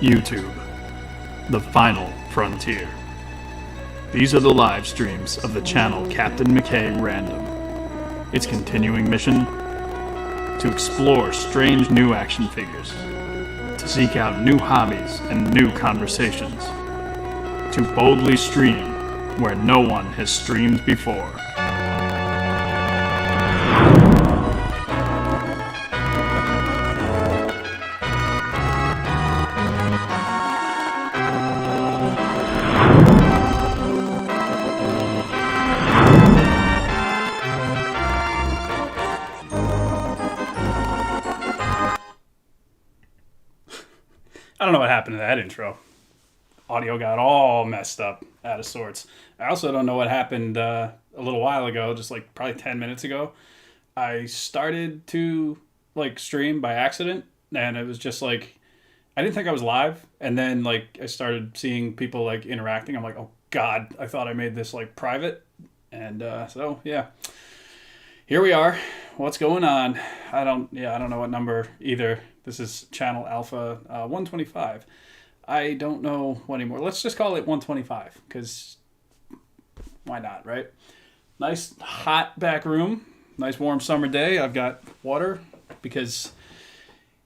YouTube, the final frontier. These are the live streams of the channel Captain McKay Random. Its continuing mission? To explore strange new action figures, to seek out new hobbies and new conversations, to boldly stream where no one has streamed before. I don't know what happened to that intro. Audio got all messed up, out of sorts. I also don't know what happened a little while ago, just like probably 10 minutes ago. I started to stream by accident, and it was just like, I didn't think I was live. And then I started seeing people interacting. I'm like, oh God, I thought I made this private. And so yeah, here we are. What's going on? I don't know what number either. This is channel Alpha 125. I don't know what anymore. Let's just call it 125, because why not, right? Nice hot back room. Nice warm summer day. I've got water because,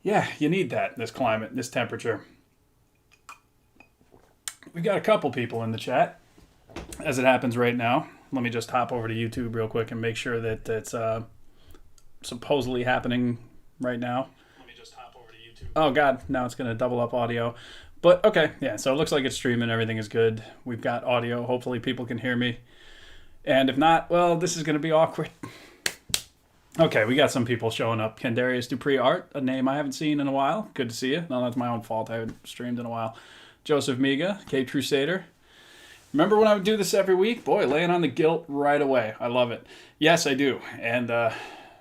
yeah, you need that in this climate, this temperature. We got a couple people in the chat, as it happens right now. Let me just hop over to YouTube real quick and make sure that it's supposedly happening right now. Oh God, now it's going to double up audio. But okay, yeah, so it looks like it's streaming. Everything is good. We've got audio. Hopefully people can hear me. And if not, well, this is going to be awkward. Okay, we got some people showing up. Kendarius Dupree Art, a name I haven't seen in a while. Good to see you. No, that's my own fault. I haven't streamed in a while. Joseph Miga, Cape Crusader. Remember when I would do this every week? Boy, laying on the gilt right away. I love it. Yes, I do. And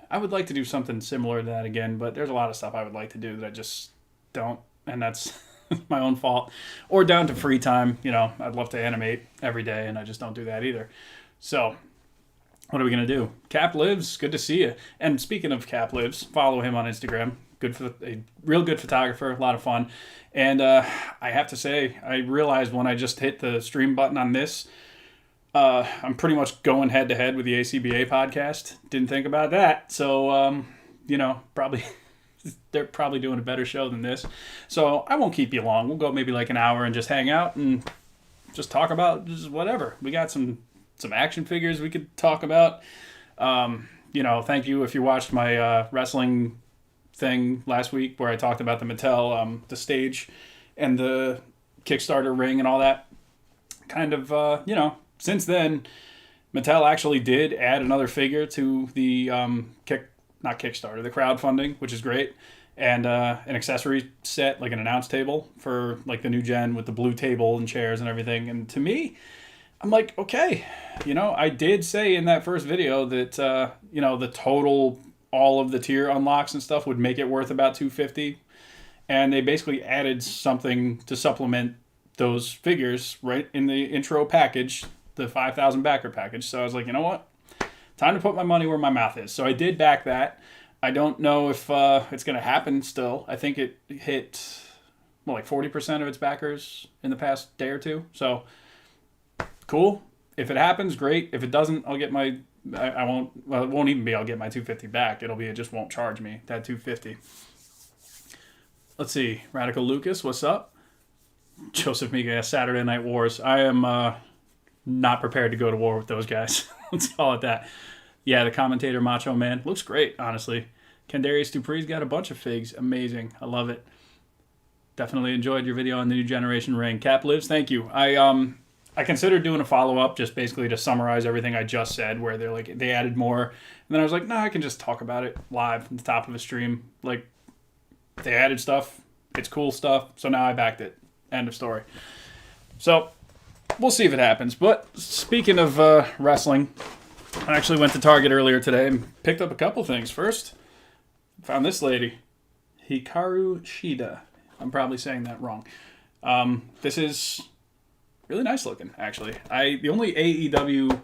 I would like to do something similar to that again, but there's a lot of stuff I would like to do that I just don't, and that's my own fault. Or down to free time. I'd love to animate every day, and I just don't do that either. So, what are we going to do? Cap Lives, good to see you. And speaking of Cap Lives, follow him on Instagram. A real good photographer, a lot of fun. And I have to say, I realized when I just hit the stream button on this, I'm pretty much going head to head with the ACBA podcast. Didn't think about that. So, probably they're probably doing a better show than this. So I won't keep you long. We'll go maybe an hour and just hang out and just talk about just whatever. We got some action figures we could talk about. Thank you if you watched my wrestling thing last week where I talked about the Mattel, the stage and the Kickstarter ring and all that. Kind of, since then, Mattel actually did add another figure to the not Kickstarter, the crowdfunding, which is great, and an accessory set, an announce table for the new gen with the blue table and chairs and everything. And to me, I'm like, okay, I did say in that first video that the total, all of the tier unlocks and stuff would make it worth about $250, and they basically added something to supplement those figures right in the intro package, the 5,000 backer package. So I was like, you know what? Time to put my money where my mouth is. So I did back that. I don't know if it's going to happen still. I think it hit 40% of its backers in the past day or two. So cool. If it happens, great. If it doesn't, I'll get my, I won't, well, it won't even be, I'll get my $250 back. It just won't charge me that $250. Let's see. Radical Lucas, what's up? Joseph Miga, Saturday Night Wars. I am not prepared to go to war with those guys. Let's call it that. Yeah, the commentator Macho Man looks great, honestly. Kendarius Dupree's got a bunch of figs. Amazing. I love it. Definitely enjoyed your video on the new generation ring. Cap Lives, thank you. I considered doing a follow-up just basically to summarize everything I just said, where they added more. And then I was like, no, I can just talk about it live at the top of a stream. They added stuff. It's cool stuff. So now I backed it. End of story. So we'll see if it happens. But speaking of wrestling, I actually went to Target earlier today and picked up a couple things. First, found this lady, Hikaru Shida. I'm probably saying that wrong. This is really nice looking, actually. The only AEW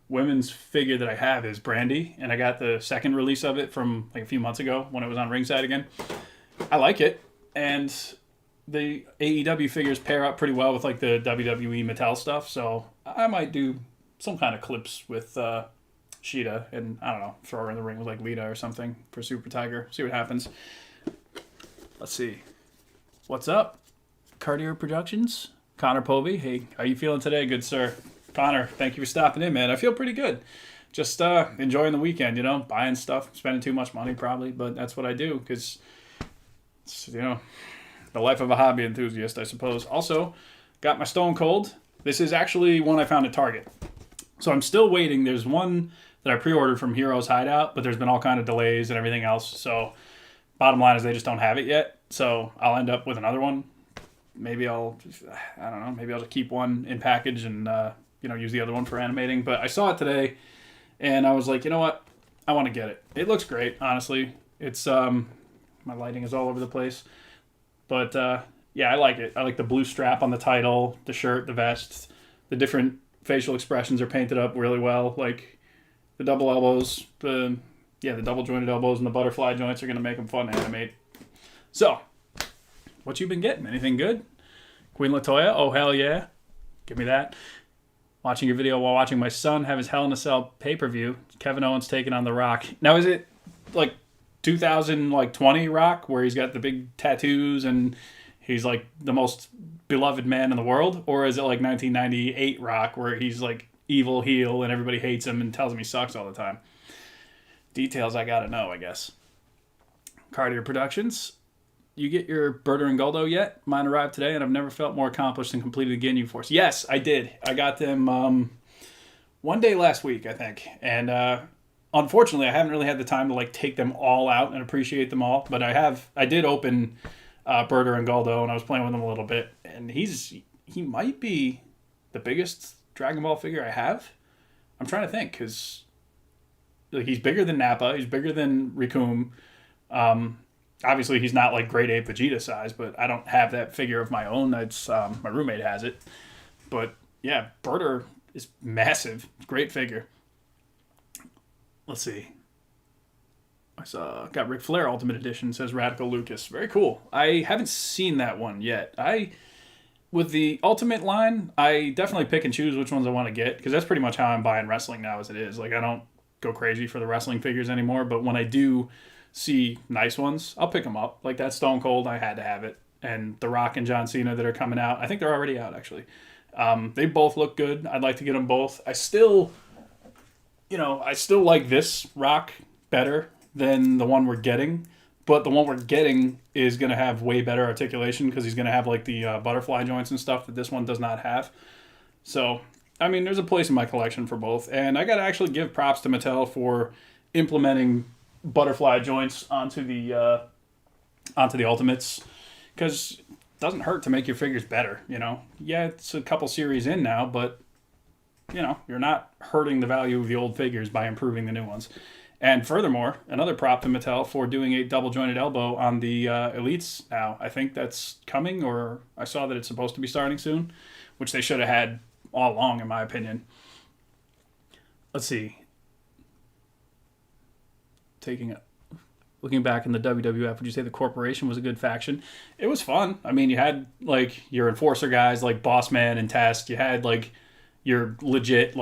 women's figure that I have is Brandy, and I got the second release of it from like a few months ago when it was on Ringside again. I like it, and the AEW figures pair up pretty well with like the WWE Mattel stuff, so I might do some kind of clips with Sheeta and, I don't know, throw her in the ring with like Lita or something for Super Tiger. See what happens. Let's see. What's up? Cartier Productions? Connor Povey. Hey, how you feeling today, good sir? Connor, thank you for stopping in, man. I feel pretty good. Just enjoying the weekend, buying stuff, spending too much money probably, but that's what I do because, the life of a hobby enthusiast, I suppose. Also, got my Stone Cold. This is actually one I found at Target. So I'm still waiting. There's one that I pre-ordered from Heroes Hideout, but there's been all kind of delays and everything else. So bottom line is they just don't have it yet. So I'll end up with another one. Maybe I don't know, maybe I'll just keep one in package and, use the other one for animating. But I saw it today, and I was like, you know what? I want to get it. It looks great, honestly. It's, my lighting is all over the place. But, yeah, I like it. I like the blue strap on the title, the shirt, the vest. The different facial expressions are painted up really well. Like, the double elbows, the double jointed elbows and the butterfly joints are going to make them fun to animate. So, what you been getting? Anything good? Queen Latoya? Oh, hell yeah. Give me that. Watching your video while watching my son have his Hell in a Cell pay-per-view. Kevin Owens taking on The Rock. Now, is it like 2020 Rock where he's got the big tattoos and he's like the most beloved man in the world? Or is it like 1998 Rock where he's like evil heel and everybody hates him and tells him he sucks all the time? Details I gotta know, I guess. Cartier Productions. You get your Berter and Goldo yet? Mine arrived today, and I've never felt more accomplished and completed the Ginyu Force. Yes, I did. I got them one day last week, I think. And unfortunately, I haven't really had the time to take them all out and appreciate them all. But I did open Berter and Goldo, and I was playing with him a little bit. And he might be the biggest Dragon Ball figure I have. I'm trying to think, because he's bigger than Nappa. He's bigger than Rikum. Obviously, he's not like grade 8 Vegeta size, but I don't have that figure of my own. That's my roommate has it. But yeah, Berter is massive. Great figure. Let's see. I got Ric Flair Ultimate Edition, says Radical Lucas. Very cool. I haven't seen that one yet. With the Ultimate line, I definitely pick and choose which ones I want to get, because that's pretty much how I'm buying wrestling now as it is. I don't go crazy for the wrestling figures anymore, but when I do see nice ones, I'll pick them up. Like that Stone Cold, I had to have it. And The Rock and John Cena that are coming out, I think they're already out, actually. They both look good. I'd like to get them both. I still like this Rock better than the one we're getting. But the one we're getting is going to have way better articulation because he's going to have the butterfly joints and stuff that this one does not have. So, there's a place in my collection for both. And I got to actually give props to Mattel for implementing butterfly joints onto the Ultimates, because it doesn't hurt to make your figures better. Yeah, it's a couple series in now, but you're not hurting the value of the old figures by improving the new ones. And furthermore, another prop to Mattel for doing a double jointed elbow on the Elites now. I think that's coming, or I saw that it's supposed to be starting soon, which they should have had all along, in my opinion. Let's see. Looking back in the WWF, would you say the Corporation was a good faction? It was fun. You had your enforcer guys like Boss Man and Test. You had your legit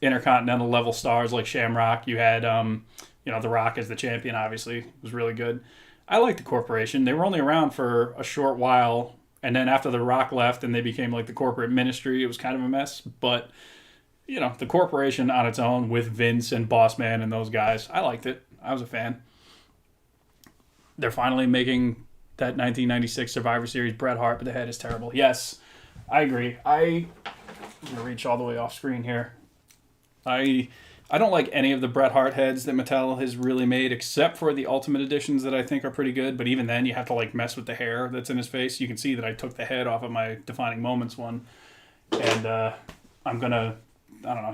intercontinental level stars like Shamrock. You had The Rock as the champion. Obviously, it was really good. I like the Corporation. They were only around for a short while, and then after The Rock left and they became the corporate ministry, it was kind of a mess. But the Corporation on its own with Vince and Boss Man and those guys, I liked it. I was a fan. They're finally making that 1996 Survivor Series Bret Hart, but the head is terrible. Yes, I agree. I'm going to reach all the way off screen here. I don't like any of the Bret Hart heads that Mattel has really made, except for the Ultimate Editions that I think are pretty good. But even then, you have to mess with the hair that's in his face. You can see that I took the head off of my Defining Moments one. And I'm going to,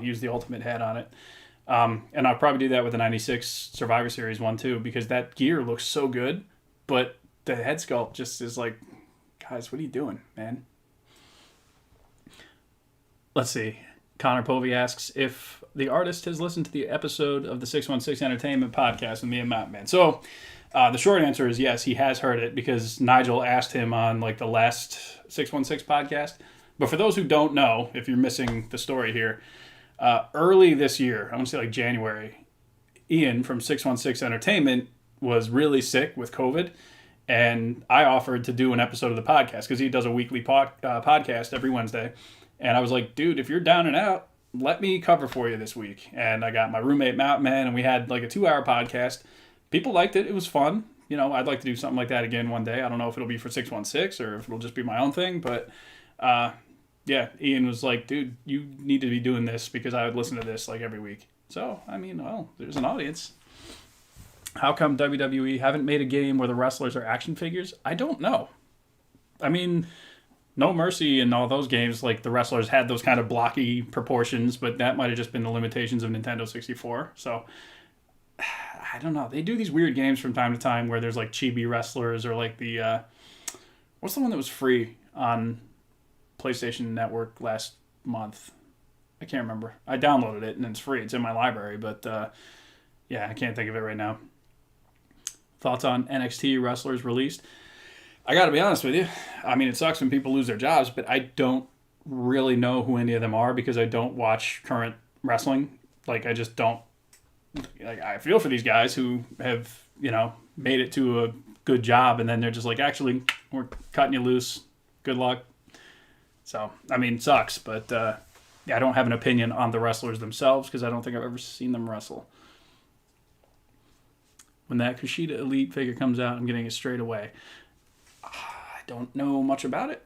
use the Ultimate head on it. And I'll probably do that with the 96 Survivor Series one too, because that gear looks so good, but the head sculpt just is guys, what are you doing, man? Let's see. Connor Povey asks if the artist has listened to the episode of the 616 Entertainment podcast with me and Matt, man. So The short answer is yes, he has heard it because Nigel asked him on like the last 616 podcast. But for those who don't know, if you're missing the story here, early this year, I want to say like January, Ian from 616 Entertainment was really sick with COVID. And I offered to do an episode of the podcast because he does a weekly podcast every Wednesday. And I was like, dude, if you're down and out, let me cover for you this week. And I got my roommate, Mountain Man, and we had like a 2-hour podcast. People liked it. It was fun. You know, I'd like to do something like that again one day. I don't know if it'll be for 616 or if it'll just be my own thing. But yeah, Ian was like, dude, you need to be doing this because I would listen to this like every week. So, I mean, well, there's an audience. How come WWE haven't made a game where the wrestlers are action figures? I don't know. I mean, No Mercy and all those games, like the wrestlers had those kind of blocky proportions, but that might have just been the limitations of Nintendo 64. So, I don't know. They do these weird games from time to time where there's like chibi wrestlers or like the... what's the one that was free on PlayStation Network last month? I can't remember. I downloaded it and it's free. It's in my library, but yeah, I can't think of it right now. Thoughts on NXT wrestlers released? I got to be honest with you. I mean, it sucks when people lose their jobs, but I don't really know who any of them are because I don't watch current wrestling. Like, I just don't. Like, I feel for these guys who have, you know, made it to a good job, and then they're just like, actually, we're cutting you loose. Good luck. So, I mean, it sucks, but yeah, I don't have an opinion on the wrestlers themselves because I don't think I've ever seen them wrestle. When that Kushida Elite figure comes out, I'm getting it straight away. I don't know much about it.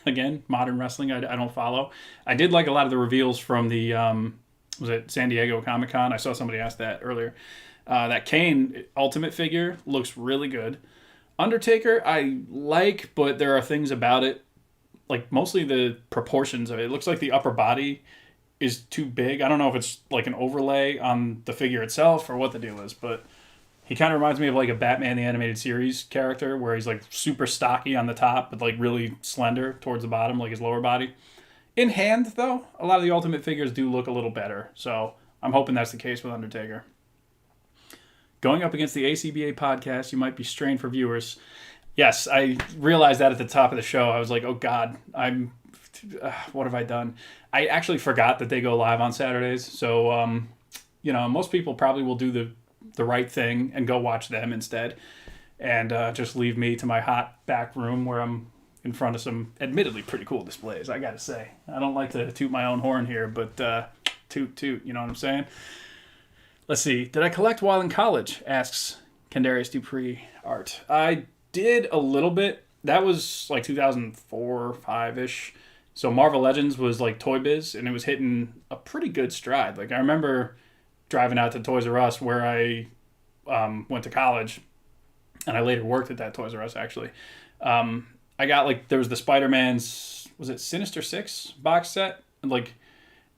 Again, modern wrestling, I don't follow. I did like a lot of the reveals from the, was it San Diego Comic-Con? I saw somebody ask that earlier. That Kane Ultimate figure looks really good. Undertaker, I like, but there are things about it, like mostly the proportions of it. It looks like the upper body is too big. I don't know if it's like an overlay on the figure itself or what the deal is, but he kind of reminds me of like a Batman the Animated Series character where he's like super stocky on the top but like really slender towards the bottom, like his lower body. In hand, though, a lot of the Ultimate figures do look a little better, so I'm hoping that's the case with Undertaker. Going up against the ACBA podcast, you might be strained for viewers. Yes, I realized that at the top of the show. I was like, oh God, what have I done? I actually forgot that they go live on Saturdays, so you know, most people probably will do the right thing and go watch them instead and just leave me to my hot back room where I'm in front of some admittedly pretty cool displays, I gotta say. I don't like to toot my own horn here, but toot, you know what I'm saying? Let's see. Did I collect while in college? Asks Kendarius Dupree Art. I did a little bit. That was like 2004, 5-ish. So Marvel Legends was like Toy Biz, and it was hitting a pretty good stride. Like I remember driving out to Toys R Us where I went to college, and I later worked at that Toys R Us actually. I got like, there was the Spider-Man's, was it Sinister Six box set? Like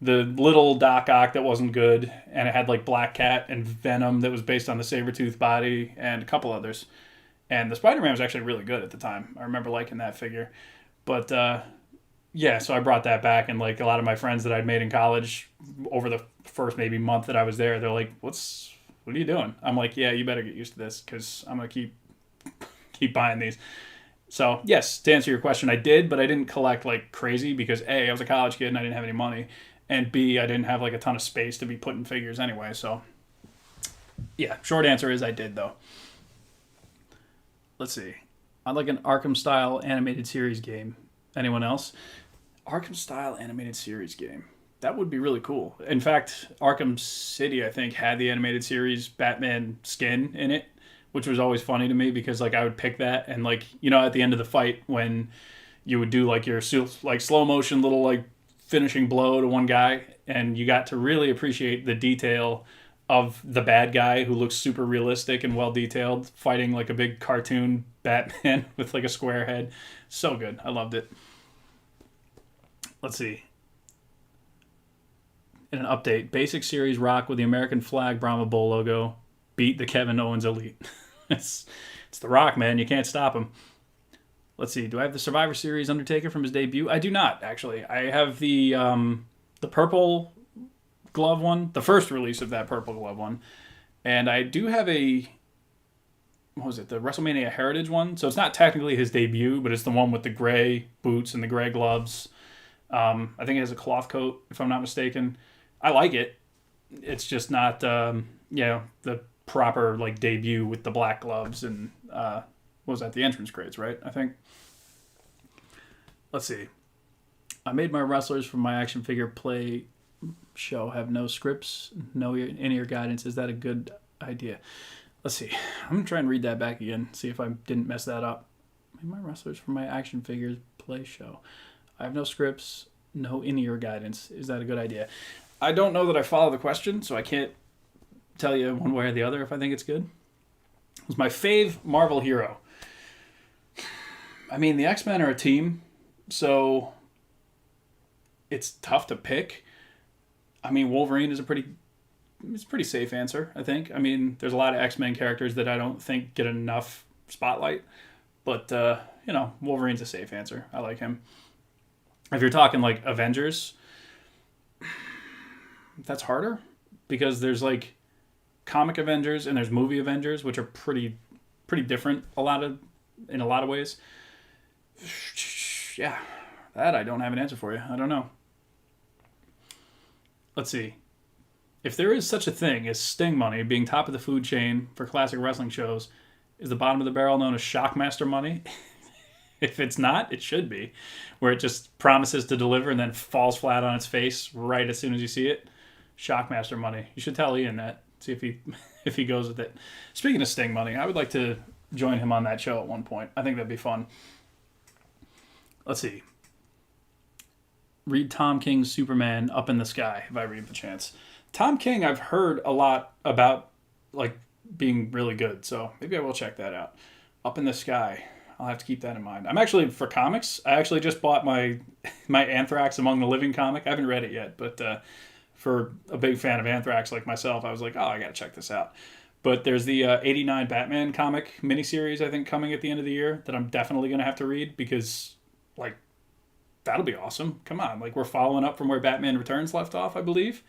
the little Doc Ock that wasn't good, and it had like Black Cat and Venom that was based on the Sabretooth body and a couple others. And the Spider-Man was actually really good at the time. I remember liking that figure. But yeah, so I brought that back, and like a lot of my friends that I'd made in college over the first maybe month that I was there, they're like, what are you doing? I'm like, yeah, you better get used to this because I'm going to keep buying these. So yes, to answer your question, I did, but I didn't collect like crazy because A, I was a college kid and I didn't have any money, and B, I didn't have like a ton of space to be putting figures anyway. So yeah, short answer is I did though. Let's see. I'd like an Arkham-style animated series game. Anyone else? Arkham-style animated series game. That would be really cool. In fact, Arkham City, I think, had the animated series Batman skin in it, which was always funny to me because, like, I would pick that and, like, you know, at the end of the fight when you would do, like, your, like, slow-motion little, like, finishing blow to one guy, and you got to really appreciate the detail of the bad guy who looks super realistic and well detailed fighting like a big cartoon Batman with like a square head. So good. I loved it. Let's see. In an update, Basic Series Rock with the American flag Brahma Bull logo beat the Kevin Owens Elite. It's The Rock, man. You can't stop him. Let's see. Do I have the Survivor Series Undertaker from his debut? I do not, actually. I have the purple glove one, the first release of that purple glove one, and I do have a what was it, the WrestleMania Heritage one. So it's not technically his debut, but it's the one with the gray boots and the gray gloves. I think it has a cloth coat, if I'm not mistaken. I like it. It's just not, the proper like debut with the black gloves and what was that? The entrance grades, right? I think. Let's see. I made my wrestlers from my action figure play show have no scripts, no in-ear guidance. Is that a good idea? Let's see. I'm gonna try and read that back again. See if I didn't mess that up. I made my wrestlers from my action figures play show. I have no scripts, no in-ear guidance. Is that a good idea? I don't know that I follow the question, so I can't tell you one way or the other if I think it's good. It was my fave Marvel hero. I mean, the X-Men are a team, so it's tough to pick. I mean, Wolverine is it's a pretty safe answer, I think. I mean, there's a lot of X-Men characters that I don't think get enough spotlight, but, Wolverine's a safe answer. I like him. If you're talking like Avengers, that's harder because there's like comic Avengers and there's movie Avengers, which are pretty different in a lot of ways. Yeah, that I don't have an answer for you. I don't know. Let's see. If there is such a thing as Sting money being top of the food chain for classic wrestling shows, is the bottom of the barrel known as Shockmaster money? If it's not, it should be, where it just promises to deliver and then falls flat on its face right as soon as you see it. Shockmaster money. You should tell Ian that. See if he goes with it. Speaking of Sting money, I would like to join him on that show at one point. I think that'd be fun. Let's see. Read Tom King's Superman Up in the Sky if I read the chance. Tom King, I've heard a lot about like being really good, so maybe I will check that out. Up in the Sky. I'll have to keep that in mind. I'm actually, for comics, I actually just bought my Anthrax Among the Living comic. I haven't read it yet, but for a big fan of Anthrax like myself, I was like, oh, I got to check this out. But there's the 89 Batman comic miniseries, I think, coming at the end of the year that I'm definitely going to have to read because, like, that'll be awesome. Come on. Like, we're following up from where Batman Returns left off, I believe.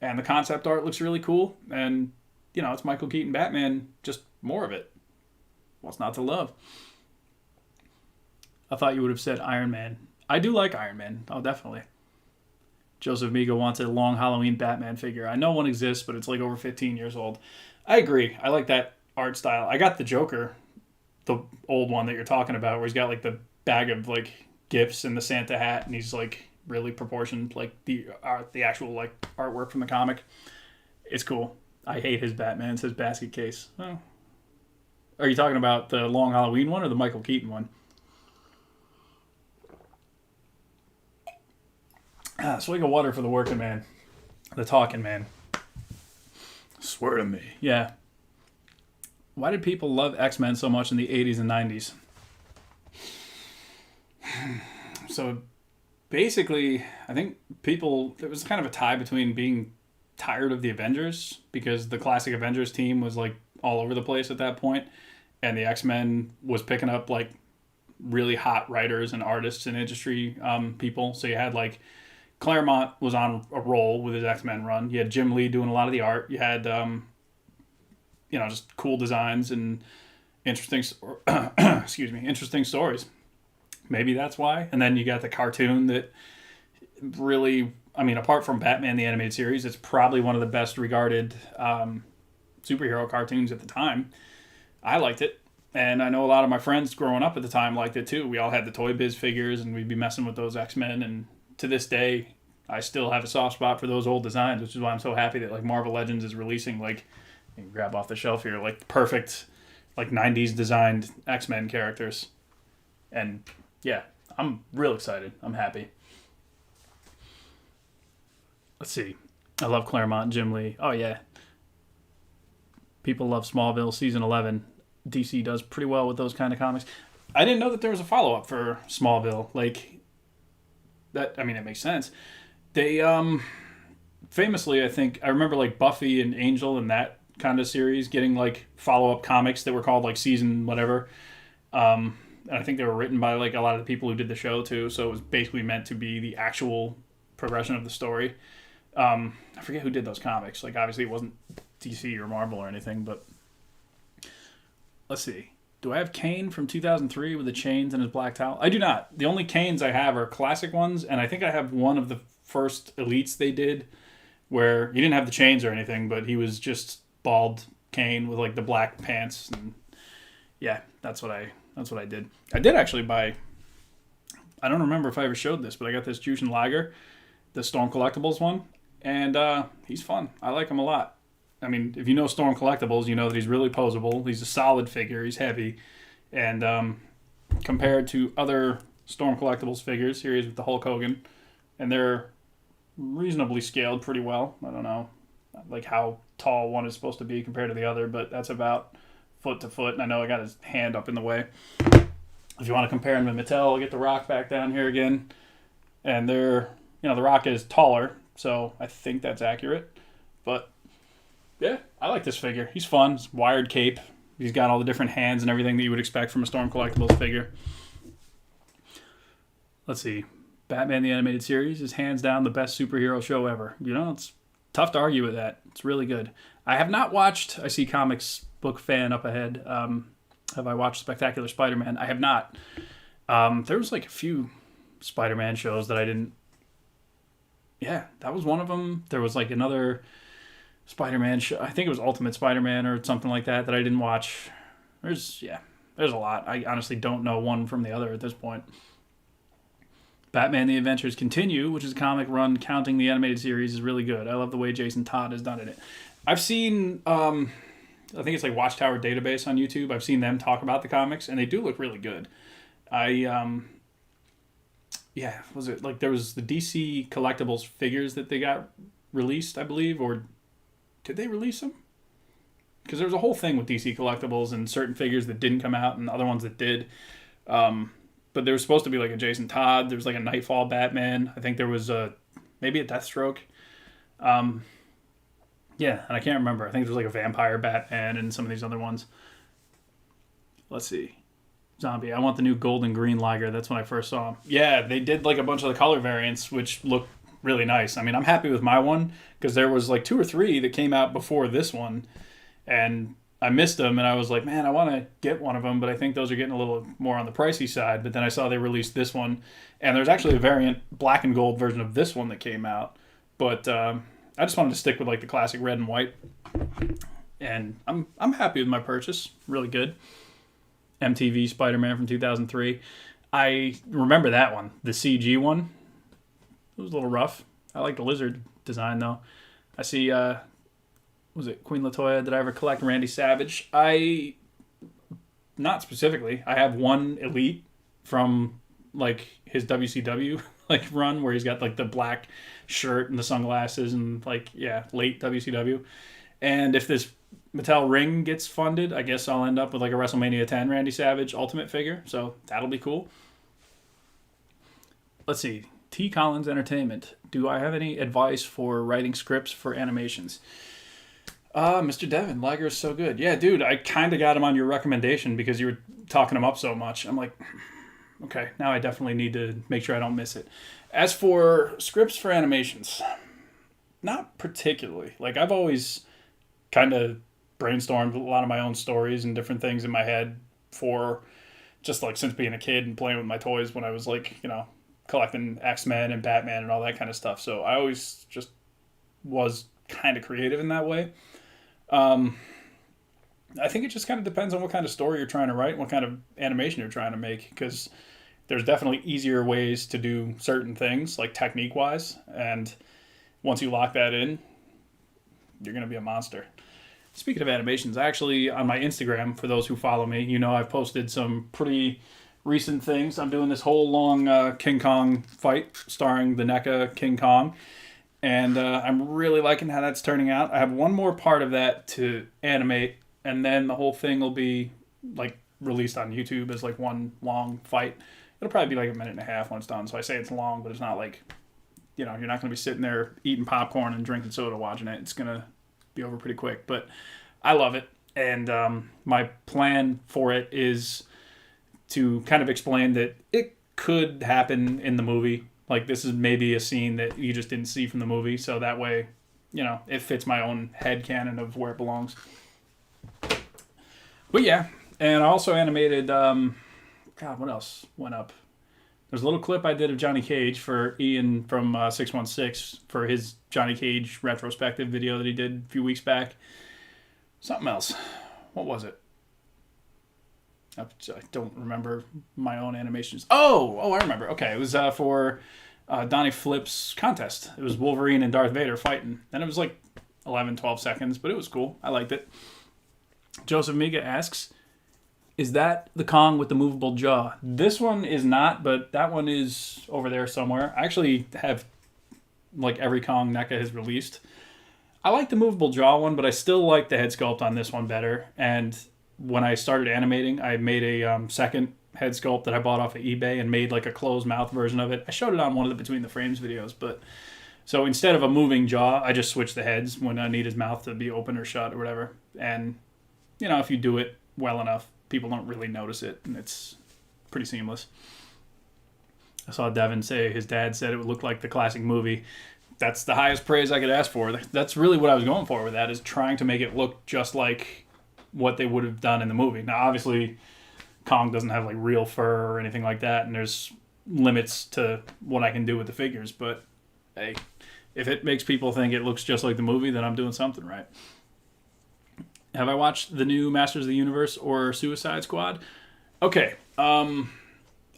And the concept art looks really cool. And, it's Michael Keaton Batman, just more of it. What's not to love? I thought you would have said Iron Man. I do like Iron Man. Oh, definitely. Joseph Migo wants a long Halloween Batman figure. I know one exists, but it's like over 15 years old. I agree. I like that art style. I got the Joker, the old one that you're talking about, where he's got like the bag of like gifts and the Santa hat, and he's like really proportioned, like the actual like artwork from the comic. It's cool. I hate his Batman. It's his basket case. Oh. Are you talking about the long Halloween one or the Michael Keaton one? Swig of water for the working man. The talking man. Swear to me. Yeah. Why did people love X-Men so much in the 80s and 90s? So, basically, I think there was kind of a tie between being tired of the Avengers, because the classic Avengers team was, like, all over the place at that point, and the X-Men was picking up, like, really hot writers and artists and industry people. So you had, like, Claremont was on a roll with his X-Men run. You had Jim Lee doing a lot of the art. You had, just cool designs and interesting stories. Maybe that's why. And then you got the cartoon that really, apart from Batman the Animated Series, it's probably one of the best regarded superhero cartoons at the time. I liked it. And I know a lot of my friends growing up at the time liked it too. We all had the Toy Biz figures and we'd be messing with those X-Men, and to this day, I still have a soft spot for those old designs, which is why I'm so happy that like Marvel Legends is releasing, like, you can grab off the shelf here, like perfect, like 90s designed X-Men characters. And yeah, I'm real excited. I'm happy. Let's see. I love Claremont and Jim Lee. Oh yeah. People love Smallville season 11. DC does pretty well with those kind of comics. I didn't know that there was a follow-up for Smallville. Like, that, it makes sense. They, famously, I think, I remember, like, Buffy and Angel and that kind of series getting, like, follow-up comics that were called, like, season whatever. And I think they were written by, like, a lot of the people who did the show, too. So it was basically meant to be the actual progression of the story. I forget who did those comics. Like, obviously, it wasn't DC or Marvel or anything, but Let's see. Do I have Kane from 2003 with the chains and his black towel? I do not. The only Kanes I have are classic ones, and I think I have one of the first Elites they did where he didn't have the chains or anything, but he was just bald Kane with like the black pants. And yeah, that's what I did. I did actually buy, I don't remember if I ever showed this, but I got this Jushin Liger, the Storm Collectibles one, and he's fun. I like him a lot. I mean, if you know Storm Collectibles, you know that he's really posable. He's a solid figure. He's heavy. And compared to other Storm Collectibles figures, here he is with the Hulk Hogan. And they're reasonably scaled pretty well. I don't know like how tall one is supposed to be compared to the other, but that's about foot to foot. And I know I got his hand up in the way. If you want to compare him to Mattel, I'll get the Rock back down here again. And they're, the Rock is taller, so I think that's accurate. But yeah, I like this figure. He's fun. It's wired cape. He's got all the different hands and everything that you would expect from a Storm Collectibles figure. Let's see. Batman the Animated Series is hands down the best superhero show ever. It's tough to argue with that. It's really good. I have not watched, I see comics book fan up ahead. Have I watched Spectacular Spider-Man? I have not. There was like a few Spider-Man shows that I didn't. Yeah, that was one of them. There was like another Spider-Man show. I think it was Ultimate Spider-Man or something like that I didn't watch. There's a lot. I honestly don't know one from the other at this point. Batman The Adventures Continue, which is a comic run counting the animated series, is really good. I love the way Jason Todd has done it. I've seen, I think it's like Watchtower Database on YouTube. I've seen them talk about the comics, and they do look really good. Was it like there was the DC Collectibles figures that they got released, I believe, or did they release them? Because there was a whole thing with DC Collectibles and certain figures that didn't come out and other ones that did. But there was supposed to be like a Jason Todd. There was like a Nightfall Batman. I think there was maybe a Deathstroke. And I can't remember. I think there was like a Vampire Batman and some of these other ones. Let's see. Zombie. I want the new gold and green Liger. That's when I first saw him. Yeah, they did like a bunch of the color variants, which look really nice. I mean, I'm happy with my one because there was like 2 or 3 that came out before this one, and I missed them, and I was like, man, I want to get one of them, but I think those are getting a little more on the pricey side. But then I saw they released this one, and there's actually a variant black and gold version of this one that came out. But I just wanted to stick with like the classic red and white, and I'm happy with my purchase. Really good. MTV Spider-Man from 2003. I remember that one, the CG one. It was a little rough. I like the lizard design though. I see. Was it Queen Latoya? Did I ever collect Randy Savage? Not specifically. I have one Elite from like his WCW like run where he's got like the black shirt and the sunglasses and like late WCW. And if this Mattel ring gets funded, I guess I'll end up with like a WrestleMania 10 Randy Savage Ultimate figure. So that'll be cool. Let's see. T. Collins Entertainment. Do I have any advice for writing scripts for animations? Mr. Devin, Liger is so good. Yeah, dude, I kind of got him on your recommendation because you were talking him up so much. I'm like, okay, now I definitely need to make sure I don't miss it. As for scripts for animations, not particularly. Like, I've always kind of brainstormed a lot of my own stories and different things in my head for just like since being a kid and playing with my toys when I was like, collecting X-Men and Batman and all that kind of stuff. So I always just was kind of creative in that way. I think it just kind of depends on what kind of story you're trying to write and what kind of animation you're trying to make, because there's definitely easier ways to do certain things, like technique-wise, and once you lock that in, you're going to be a monster. Speaking of animations, actually, on my Instagram, for those who follow me, I've posted some pretty recent things. I'm doing this whole long King Kong fight starring the NECA King Kong, and I'm really liking how that's turning out. I have one more part of that to animate, and then the whole thing will be like released on YouTube as like one long fight. It'll probably be like a minute and a half when it's done. So I say it's long, but it's not like, you're not going to be sitting there eating popcorn and drinking soda watching it. It's going to be over pretty quick, but I love it. And my plan for it is to kind of explain that it could happen in the movie. Like, this is maybe a scene that you just didn't see from the movie, so that way, it fits my own head canon of where it belongs. But yeah, And I also animated, God, what else went up? There's a little clip I did of Johnny Cage for Ian from 616 for his Johnny Cage retrospective video that he did a few weeks back. Something else. What was it? I don't remember my own animations. I remember. Okay, it was for Donnie Flip's contest. It was Wolverine and Darth Vader fighting. And it was like 11, 12 seconds, but it was cool. I liked it. Joseph Miga asks, is that the Kong with the movable jaw? This one is not, but that one is over there somewhere. I actually have like every Kong NECA has released. I like the movable jaw one, but I still like the head sculpt on this one better. And when I started animating, I made a second head sculpt that I bought off of eBay and made like a closed mouth version of it. I showed it on one of the Between the Frames videos, but so instead of a moving jaw, I just switched the heads when I need his mouth to be open or shut or whatever. And, you know, if you do it well enough, people don't really notice it, and it's pretty seamless. I saw Devin say his dad said it would look like the classic movie. That's the highest praise I could ask for. That's really what I was going for with that, is trying to make it look just like what they would have done in the movie. Now, obviously, Kong doesn't have like real fur or anything like that, and there's limits to what I can do with the figures, but hey, if it makes people think it looks just like the movie, then I'm doing something right. Have I watched the new Masters of the Universe or Suicide Squad? Okay, I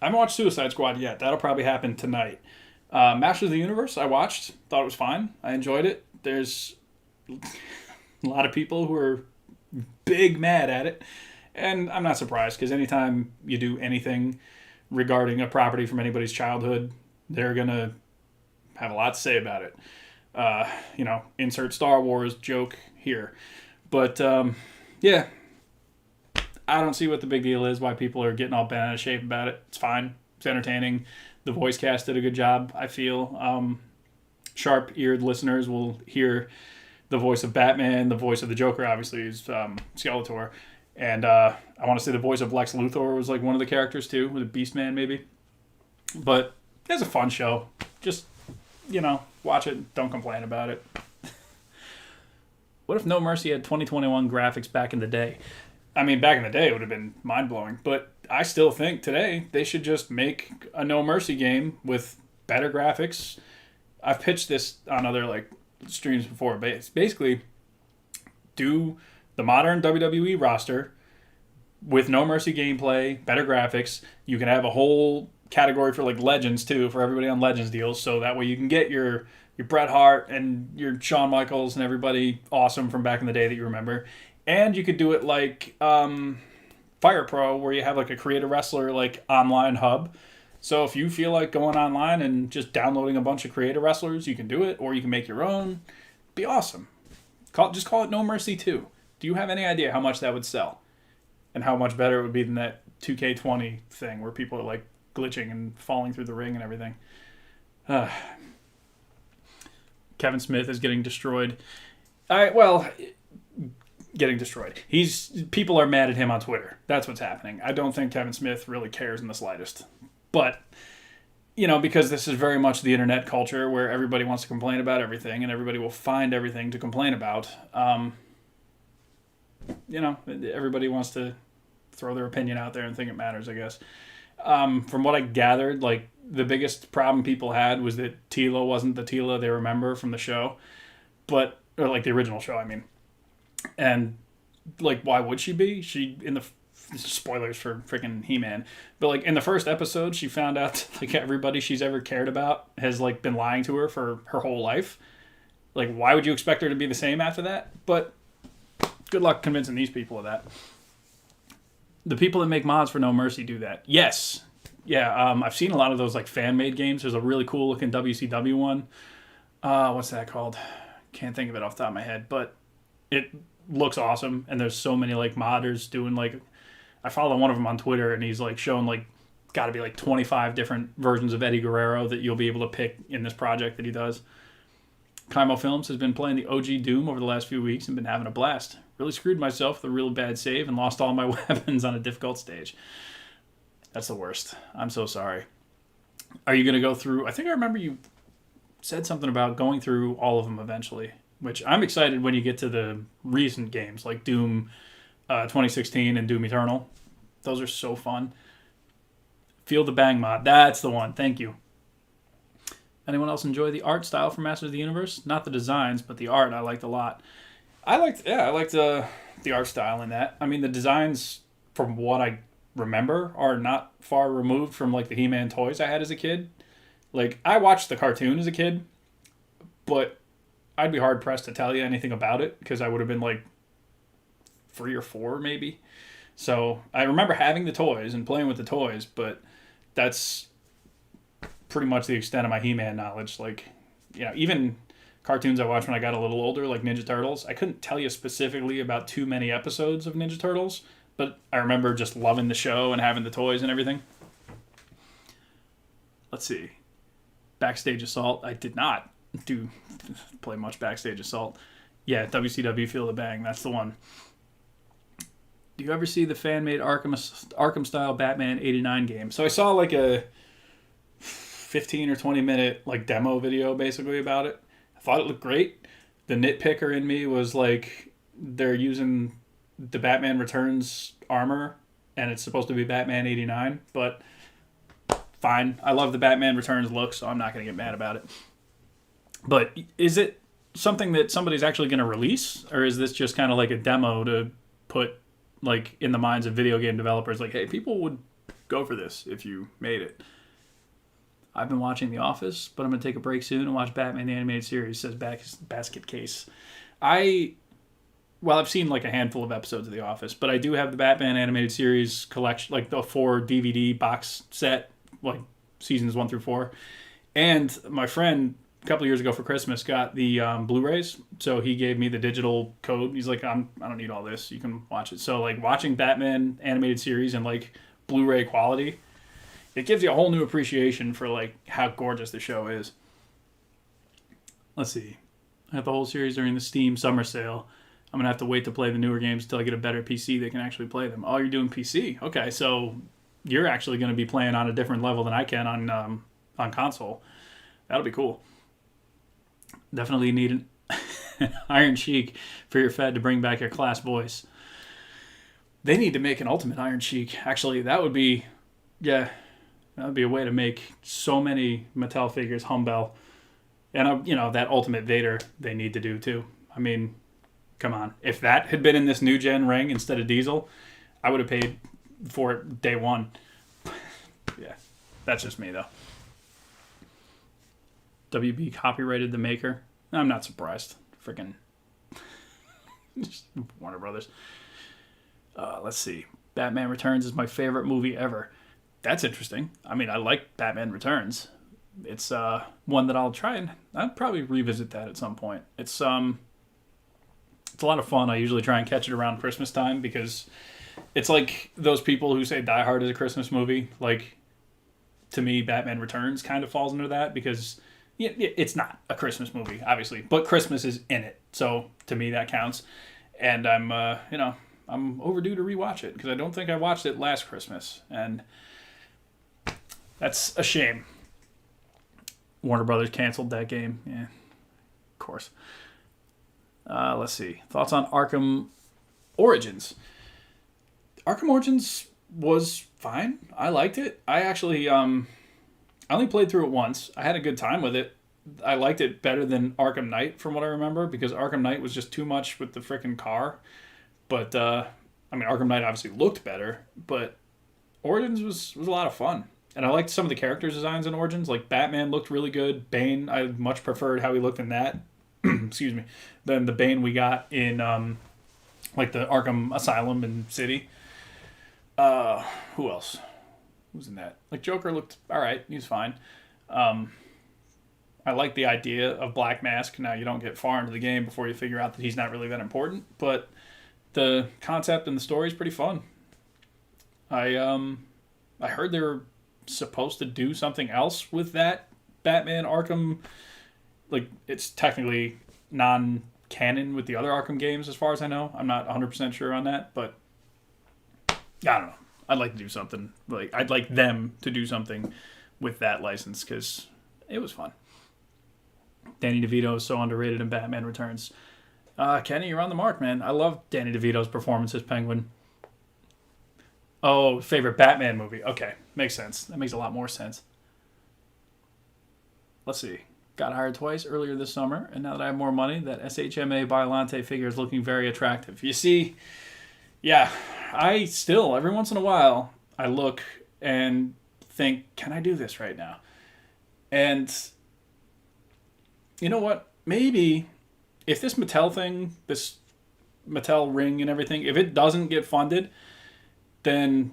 haven't watched Suicide Squad yet. That'll probably happen tonight. Masters of the Universe, I watched. Thought it was fine. I enjoyed it. There's a lot of people who are big mad at it. And I'm not surprised, because anytime you do anything regarding a property from anybody's childhood, they're going to have a lot to say about it. Insert Star Wars joke here. But, yeah, I don't see what the big deal is, why people are getting all bent out of shape about it. It's fine. It's entertaining. The voice cast did a good job, I feel. Sharp-eared listeners will hear the voice of Batman, the voice of the Joker, obviously, is Skeletor. And I want to say the voice of Lex Luthor was like one of the characters, too, with a Beastman, maybe. But it's a fun show. Just, watch it. Don't complain about it. What if No Mercy had 2021 graphics back in the day? I mean, back in the day, it would have been mind-blowing. But I still think today they should just make a No Mercy game with better graphics. I've pitched this on other streams before. But it's basically do the modern WWE roster with No Mercy gameplay, better graphics. You can have a whole category for Legends too, for everybody on Legends deals. So that way you can get your Bret Hart and your Shawn Michaels and everybody awesome from back in the day that you remember. And you could do it like Fire Pro, where you have a creator wrestler online hub. So if you feel like going online and just downloading a bunch of creator wrestlers, you can do it, or you can make your own. Be awesome. Just call it No Mercy 2. Do you have any idea how much that would sell? And how much better it would be than that 2K20 thing where people are glitching and falling through the ring and everything. Kevin Smith is getting destroyed. Getting destroyed. People are mad at him on Twitter. That's what's happening. I don't think Kevin Smith really cares in the slightest. But, because this is very much the internet culture where everybody wants to complain about everything and everybody will find everything to complain about. Everybody wants to throw their opinion out there and think it matters, I guess. From what I gathered, the biggest problem people had was that Tila wasn't the Tila they remember from the show. Or the original show, I mean. And, why would she be? Spoilers for freaking He-Man. But, in the first episode, she found out, everybody she's ever cared about has, been lying to her for her whole life. Why would you expect her to be the same after that? But good luck convincing these people of that. The people that make mods for No Mercy do that. Yes. Yeah, I've seen a lot of those, fan-made games. There's a really cool-looking WCW one. What's that called? Can't think of it off the top of my head. But it looks awesome, and there's so many, modders doing, I follow one of them on Twitter, and he's, showing, got to be, 25 different versions of Eddie Guerrero that you'll be able to pick in this project that he does. Kaimo Films has been playing the OG Doom over the last few weeks and been having a blast. Really screwed myself with a real bad save and lost all my weapons on a difficult stage. That's the worst. I'm so sorry. Are you going to go through... I think I remember you said something about going through all of them eventually, which I'm excited when you get to the recent games like Doom 2016 and Doom Eternal. Those are so fun. Feel the Bang mod. That's the one. Thank you. Anyone else enjoy the art style for Masters of the Universe? Not the designs, but the art I liked a lot. I liked the art style in that. I mean, the designs, from what I remember, are not far removed from like the He-Man toys I had as a kid. Like, I watched the cartoon as a kid, but I'd be hard pressed to tell you anything about it because I would have been like 3 or 4 maybe. So I remember having the toys and playing with the toys, but that's pretty much the extent of my He-Man knowledge. Like, you know, even cartoons I watched when I got a little older, like Ninja Turtles, I couldn't tell you specifically about too many episodes of Ninja Turtles, but I remember just loving the show and having the toys and everything. Let's see. Backstage Assault. I did not play much Backstage Assault. Yeah, WCW Feel the Bang. That's the one. Do you ever see the fan-made Arkham-style Batman 89 game? So I saw like a 15 or 20 minute like demo video basically about it. I thought it looked great. The nitpicker in me was like, they're using the Batman Returns armor and it's supposed to be Batman 89, but fine. I love the Batman Returns look, so I'm not going to get mad about it. But is it something that somebody's actually going to release, or is this just kind of like a demo to put like in the minds of video game developers, like, hey, people would go for this if you made it? I've been watching The Office, but I'm going to take a break soon and watch Batman the Animated Series, says Basket Case. I've seen like a handful of episodes of The Office, but I do have the Batman Animated Series collection, like the 4 DVD box set, like seasons 1 through 4. And my friend, a couple of years ago for Christmas, got the Blu-rays, so he gave me the digital code. He's like, I don't need all this, you can watch it. So like watching Batman Animated Series in like Blu-ray quality, it gives you a whole new appreciation for like how gorgeous the show is. Let's see. I have the whole series during the Steam summer sale. I'm gonna have to wait to play the newer games until I get a better PC that can actually play them. Oh, you're doing PC? Okay, so you're actually going to be playing on a different level than I can on console. That'll be cool. Definitely need an Iron Sheik for your Fed to bring back your class voice. They need to make an Ultimate Iron Sheik. Actually, that would be a way to make so many Mattel figures humble. And, that Ultimate Vader they need to do too. I mean, come on. If that had been in this new gen ring instead of Diesel, I would have paid for it day one. Yeah, that's just me though. WB copyrighted the maker. I'm not surprised. Freaking Warner Brothers. Let's see. Batman Returns is my favorite movie ever. That's interesting. I mean, I like Batman Returns. It's one that I'll try and I'll probably revisit that at some point. It's a lot of fun. I usually try and catch it around Christmas time because it's like those people who say Die Hard is a Christmas movie. Like, to me, Batman Returns kind of falls into that because it's not a Christmas movie, obviously, but Christmas is in it. So to me, that counts. And I'm overdue to rewatch it because I don't think I watched it last Christmas, and that's a shame. Warner Brothers canceled that game. Yeah, of course. Let's see. Thoughts on Arkham Origins? Arkham Origins was fine. I liked it. I actually I only played through it once. I had a good time with it. I liked it better than Arkham Knight from what I remember because Arkham Knight was just too much with the frickin' car. But, Arkham Knight obviously looked better, but Origins was a lot of fun. And I liked some of the characters' designs in Origins. Like, Batman looked really good. Bane, I much preferred how he looked in that. Excuse me. Than the Bane we got in, the Arkham Asylum and City. Who else? Who's in that? Like, Joker looked alright. He was fine. I like the idea of Black Mask. Now, you don't get far into the game before you figure out that he's not really that important. But the concept and the story is pretty fun. I heard they were supposed to do something else with that Batman Arkham. Like, it's technically non-canon with the other Arkham games as far as I know. I'm not 100% sure on that, but I don't know. I'd like to do something. Like, I'd like them to do something with that license because it was fun. Danny DeVito is so underrated in Batman Returns. Kenny, you're on the mark, man. I love Danny DeVito's performance as Penguin. Oh, favorite Batman movie. Okay, makes sense. That makes a lot more sense. Let's see. Got hired twice earlier this summer, and now that I have more money, that SHMA Biolante figure is looking very attractive. You see, yeah, I still, every once in a while, I look and think, can I do this right now? And you know what? Maybe if this Mattel thing, this Mattel ring and everything, if it doesn't get funded, then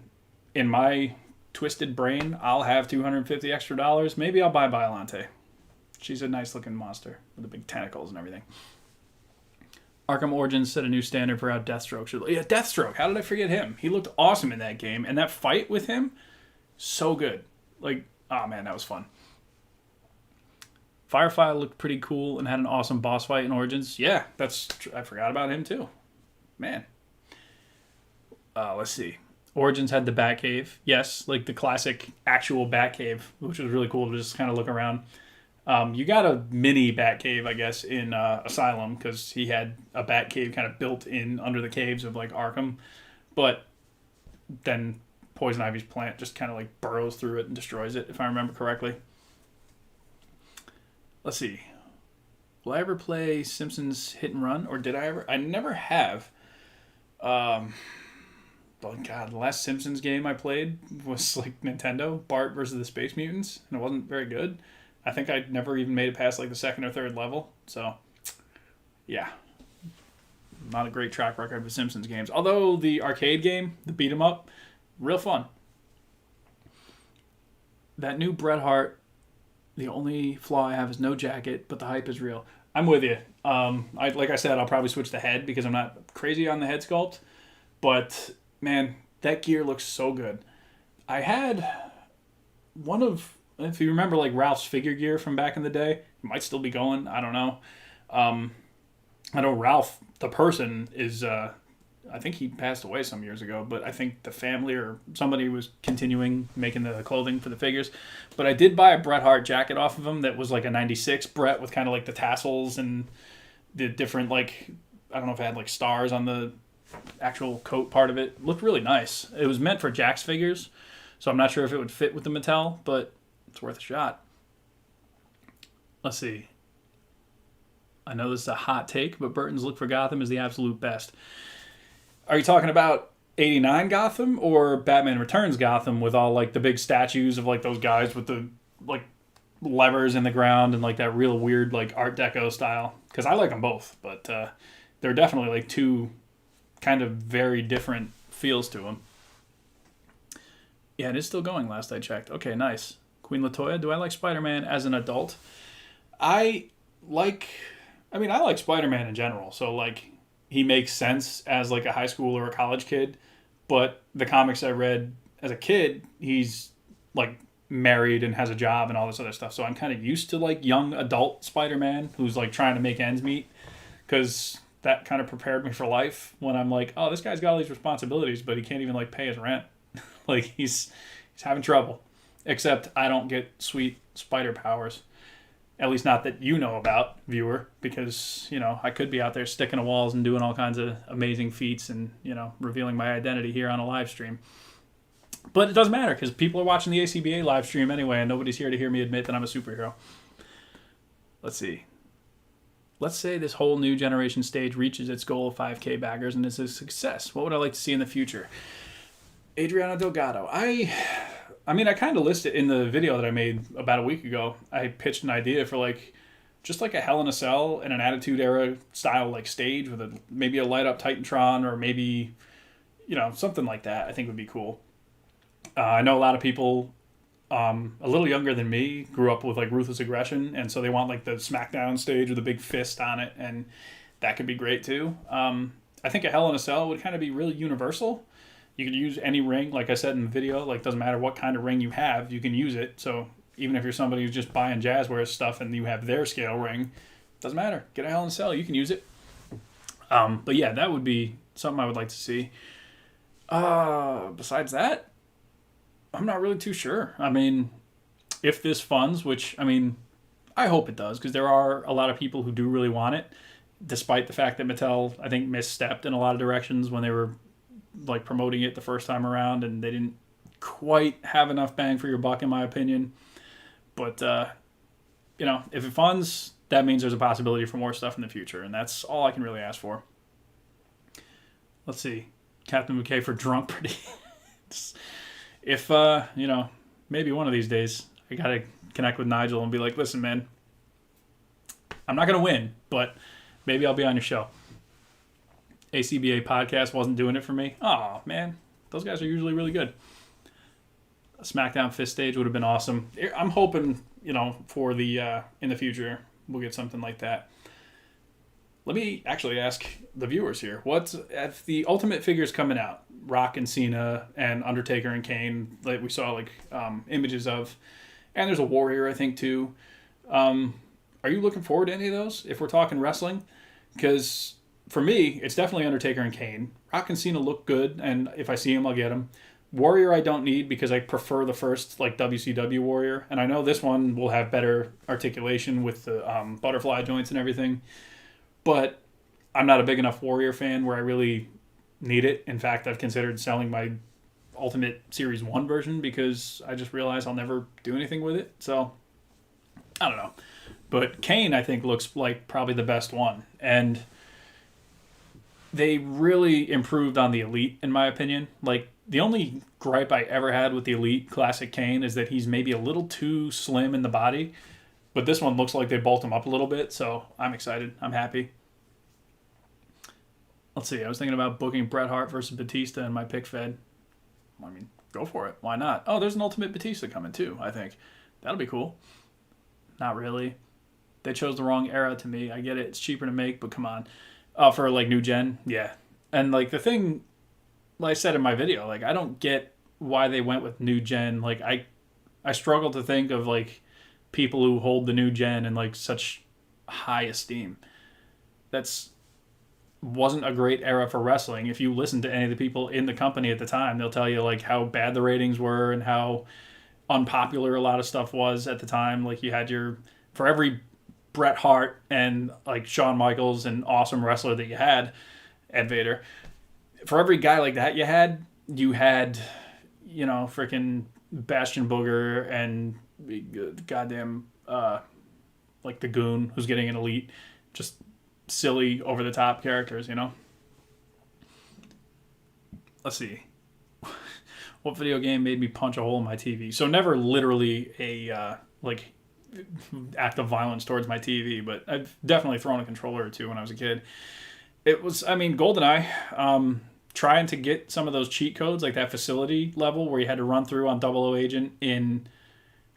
in my twisted brain, I'll have $250 extra. Maybe I'll buy Biolante. She's a nice looking monster with the big tentacles and everything. Arkham Origins set a new standard for how Deathstroke should look. Yeah, Deathstroke. How did I forget him? He looked awesome in that game. And that fight with him, so good. Like, oh man, that was fun. Firefly looked pretty cool and had an awesome boss fight in Origins. Yeah, I forgot about him too. Man. Let's see. Origins had the Batcave. Yes, like the classic actual Batcave, which was really cool to just kind of look around. You got a mini Batcave, I guess, in Asylum, because he had a Batcave kind of built in under the caves of like Arkham. But then Poison Ivy's plant just kind of like burrows through it and destroys it, if I remember correctly. Let's see. Will I ever play Simpsons Hit and Run, or did I ever? I never have. Oh God, the last Simpsons game I played was like Nintendo, Bart versus the Space Mutants, and it wasn't very good. I think I never even made it past like the second or third level. So, yeah, not a great track record with Simpsons games. Although the arcade game, the beat 'em up, real fun. That new Bret Hart, the only flaw I have is no jacket, but the hype is real. I'm with you. Like I said, I'll probably switch the head because I'm not crazy on the head sculpt, but man, that gear looks so good. I had one of, if you remember, like Ralph's figure gear from back in the day, it might still be going. I don't know. I know Ralph, the person, is, I think he passed away some years ago, but I think the family or somebody was continuing making the clothing for the figures. But I did buy a Bret Hart jacket off of him that was like a 96 Bret with kind of like the tassels and the different, like, I don't know if it had like stars on the actual coat part of it. Looked really nice. It was meant for Jack's figures, so I'm not sure if it would fit with the Mattel, but it's worth a shot. Let's see. I know this is a hot take, but Burton's look for Gotham is the absolute best. Are you talking about 89 Gotham or Batman Returns Gotham with all like the big statues of like those guys with the like levers in the ground and like that real weird like Art Deco style? Because I like them both, but they're definitely like two kind of very different feels to them. Yeah, it is still going last I checked. Okay, nice. Queen Latoya, do I like Spider-Man as an adult? I like Spider-Man in general. So like he makes sense as like a high school or a college kid, but the comics I read as a kid, he's like married and has a job and all this other stuff. So I'm kind of used to like young adult Spider-Man who's like trying to make ends meet, because that kind of prepared me for life when I'm like, oh, this guy's got all these responsibilities, but he can't even like pay his rent. Like he's having trouble. Except I don't get sweet spider powers. At least not that you know about, viewer, because, you know, I could be out there sticking to walls and doing all kinds of amazing feats and, you know, revealing my identity here on a live stream. But it doesn't matter because people are watching the ACBA live stream anyway, and nobody's here to hear me admit that I'm a superhero. Let's see. Let's say this whole new generation stage reaches its goal of 5K baggers and is a success. What would I like to see in the future? Adriano Delgado. I mean, I kind of listed in the video that I made about a week ago. I pitched an idea for like, just like a Hell in a Cell and an Attitude Era style like stage with maybe a light up Titantron or maybe, you know, something like that. I think would be cool. I know a lot of people a little younger than me grew up with like Ruthless Aggression, and so they want like the SmackDown stage with a big fist on it, and that could be great too. I think a Hell in a Cell would kind of be really universal. You could use any ring, like I said in the video. Like, doesn't matter what kind of ring you have, you can use it. So even if you're somebody who's just buying Jazzwares stuff and you have their scale ring, doesn't matter. Get a Hell in a Cell, you can use it. But yeah, that would be something I would like to see. Besides that, I'm not really too sure. I mean, if this funds, which, I mean, I hope it does, because there are a lot of people who do really want it. despite the fact that Mattel, I think, misstepped in a lot of directions when they were like promoting it the first time around, and they didn't quite have enough bang for your buck, in my opinion. But if it funds, that means there's a possibility for more stuff in the future, and that's all I can really ask for. Let's see, Captain McKay for drunk pretty. If maybe one of these days I gotta connect with Nigel and be like, listen, man, I'm not gonna win, but maybe I'll be on your show. ACBA podcast wasn't doing it for me. Oh man, those guys are usually really good. A SmackDown Fist stage would have been awesome. I'm hoping, for the in the future we'll get something like that. Let me actually ask the viewers here: if the Ultimate figures coming out, Rock and Cena and Undertaker and Kane, like we saw images of, and there's a Warrior I think too. Are you looking forward to any of those? If we're talking wrestling, because for me it's definitely Undertaker and Kane. Rock and Cena look good, and if I see them, I'll get them. Warrior I don't need because I prefer the first WCW Warrior, and I know this one will have better articulation with the butterfly joints and everything. But I'm not a big enough Warrior fan where I really need it. In fact, I've considered selling my Ultimate Series 1 version because I just realized I'll never do anything with it. So, I don't know. But Kane, I think, looks like probably the best one. And they really improved on the Elite, in my opinion. The only gripe I ever had with the Elite Classic Kane is that he's maybe a little too slim in the body. But this one looks like they bulked him up a little bit, so I'm excited. I'm happy. Let's see. I was thinking about booking Bret Hart versus Batista in my pick fed. I mean, go for it. Why not? Oh, there's an Ultimate Batista coming too, I think. That'll be cool. Not really. They chose the wrong era to me. I get it. It's cheaper to make, but come on. For new gen, yeah. And the thing, like I said in my video, I don't get why they went with new gen. I struggle to think of people who hold the new gen in such high esteem. That's wasn't a great era for wrestling. If you listen to any of the people in the company at the time, they'll tell you how bad the ratings were and how unpopular a lot of stuff was at the time. You had for every Bret Hart and Shawn Michaels, an awesome wrestler that you had, Ed Vader, for every guy like that you had freaking Bastion Booger and goddamn the Goon who's getting an Elite, just silly over the top characters. Let's see, what video game made me punch a hole in my TV? So never literally a act of violence towards my TV, but I've definitely thrown a controller or two when I was a kid. It was, GoldenEye, trying to get some of those cheat codes, that facility level where you had to run through on 00 Agent in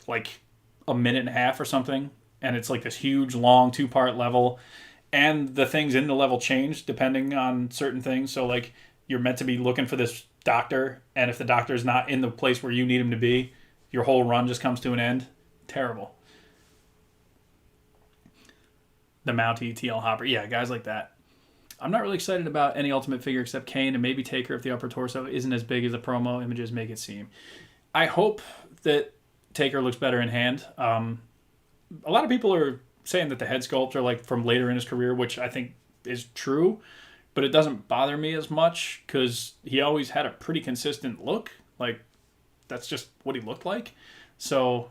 a minute and a half or something, and it's this huge long 2-part level, and the things in the level change depending on certain things. So you're meant to be looking for this doctor, and if the doctor's not in the place where you need him to be, your whole run just comes to an end. Terrible. The Mountie, TL Hopper, yeah, guys like that. I'm not really excited about any Ultimate figure except Kane and maybe Taker if the upper torso isn't as big as the promo images make it seem. I hope that Taker looks better in hand. A lot of people are saying that the head sculpts are from later in his career, which I think is true, but it doesn't bother me as much because he always had a pretty consistent look. That's just what he looked like. So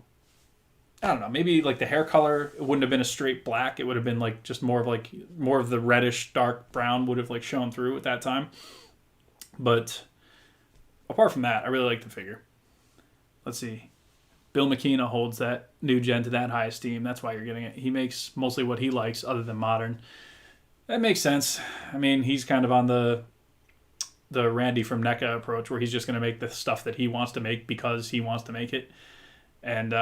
I don't know, maybe the hair color, it wouldn't have been a straight black. It would have been just more of the reddish dark brown would have shown through at that time. But apart from that, I really like the figure. Let's see. Bill McKenna holds that new gen to that high esteem. That's why you're getting it. He makes mostly what he likes other than modern. That makes sense. He's kind of on the Randy from NECA approach where he's just going to make the stuff that he wants to make because he wants to make it. And,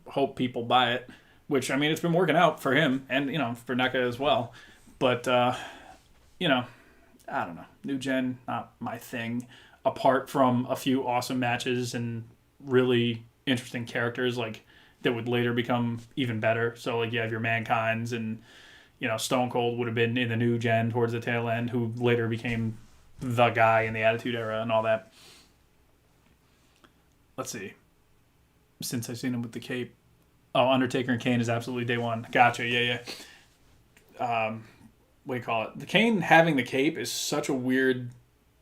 hope people buy it, which, it's been working out for him and, for NECA as well. But, I don't know. New gen, not my thing. Apart from a few awesome matches and really interesting characters, that would later become even better. So, you have your Mankind's and, Stone Cold would have been in the new gen towards the tail end, who later became the guy in the Attitude Era and all that. Let's see. Since I've seen him with the cape. Oh, Undertaker and Kane is absolutely day one. Gotcha. Yeah. what do you call it? The Kane having the cape is such a weird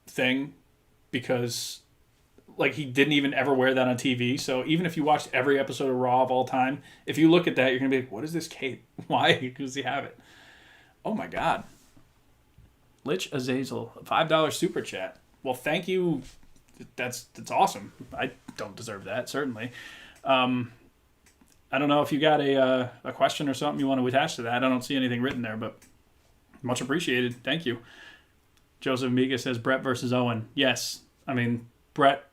thing because like he didn't even ever wear that on TV. So even if you watched every episode of Raw of all time, if you look at that, you're gonna be like, what is this cape? Why does he have it? Oh my God. Lich Azazel, $5 super chat. Well, thank you. That's awesome. I don't deserve that, certainly. I don't know if you got a question or something you want to attach to that. I don't see anything written there, but much appreciated. Thank you. Joseph Miga says Bret versus Owen. Yes. I mean, Bret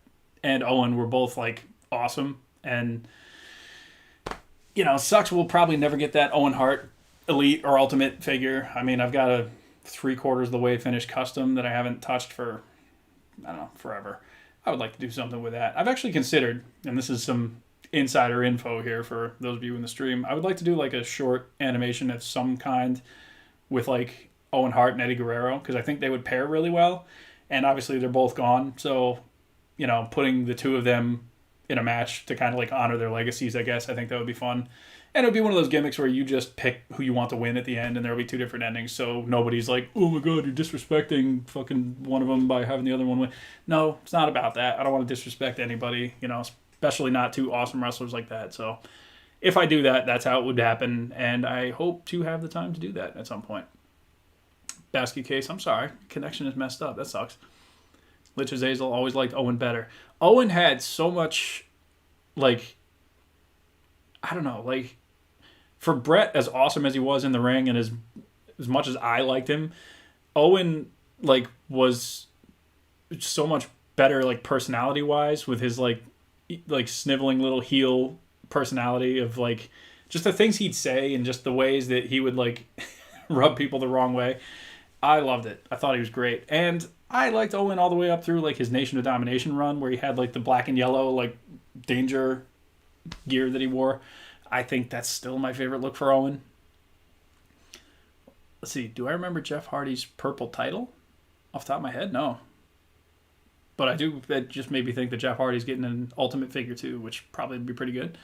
and Owen were both like awesome. And, you know, it sucks we'll probably never get that Owen Hart Elite or Ultimate figure. I mean, I've got a 3/4 of the way finished custom that I haven't touched for, I don't know, forever. I would like to do something with that. I've actually considered, and this is some insider info here for those of you in the stream, I would like to do like a short animation of some kind with like Owen Hart and Eddie Guerrero, because I think they would pair really well. And obviously they're both gone, so, you know, putting the two of them in a match to kind of like honor their legacies, I guess, I think that would be fun. And it would be one of those gimmicks where you just pick who you want to win at the end, and there'll be two different endings, so nobody's like, oh my God, you're disrespecting fucking one of them by having the other one win. No, it's not about that. I don't want to disrespect anybody, you know, especially not two awesome wrestlers like that. So if I do that, that's how it would happen, and I hope to have the time to do that at some point. Basket case, I'm sorry. Connection is messed up. That sucks. Lich Azazel always liked Owen better. Owen had so much, like, I don't know, like, for Bret, as awesome as he was in the ring and as much as I liked him, Owen, like, was so much better, like, personality-wise with his, like sniveling little heel personality of, like, just the things he'd say and just the ways that he would, like, rub people the wrong way. I loved it. I thought he was great. And I liked Owen all the way up through, like, his Nation of Domination run where he had, like, the black and yellow, like, danger gear that he wore. I think that's still my favorite look for Owen. Let's see. Do I remember Jeff Hardy's purple title? Off the top of my head? No. But I do. That just made me think that Jeff Hardy's getting an Ultimate figure too, which probably would be pretty good.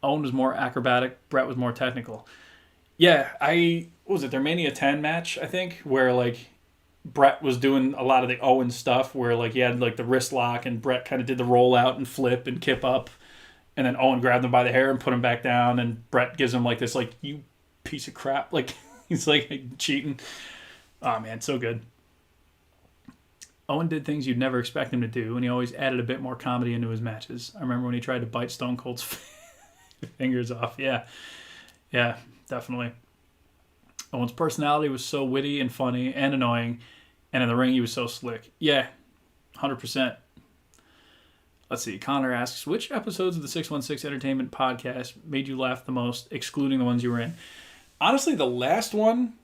Owen was more acrobatic. Bret was more technical. Yeah, what was it, their Mania 10 match, I think, where, like, Bret was doing a lot of the Owen stuff where, like, he had, like, the wrist lock and Bret kind of did the roll out and flip and kip up. And then Owen grabbed him by the hair and put him back down. And Bret gives him, like, this, like, you piece of crap. Like, he's, like cheating. Oh, man, so good. Owen did things you'd never expect him to do, and he always added a bit more comedy into his matches. I remember when he tried to bite Stone Cold's fingers off. Yeah. Yeah, definitely. Owen's personality was so witty and funny and annoying, and in the ring he was so slick. Yeah, 100%. Let's see. Connor asks, which episodes of the 616 Entertainment podcast made you laugh the most, excluding the ones you were in? Honestly, the last one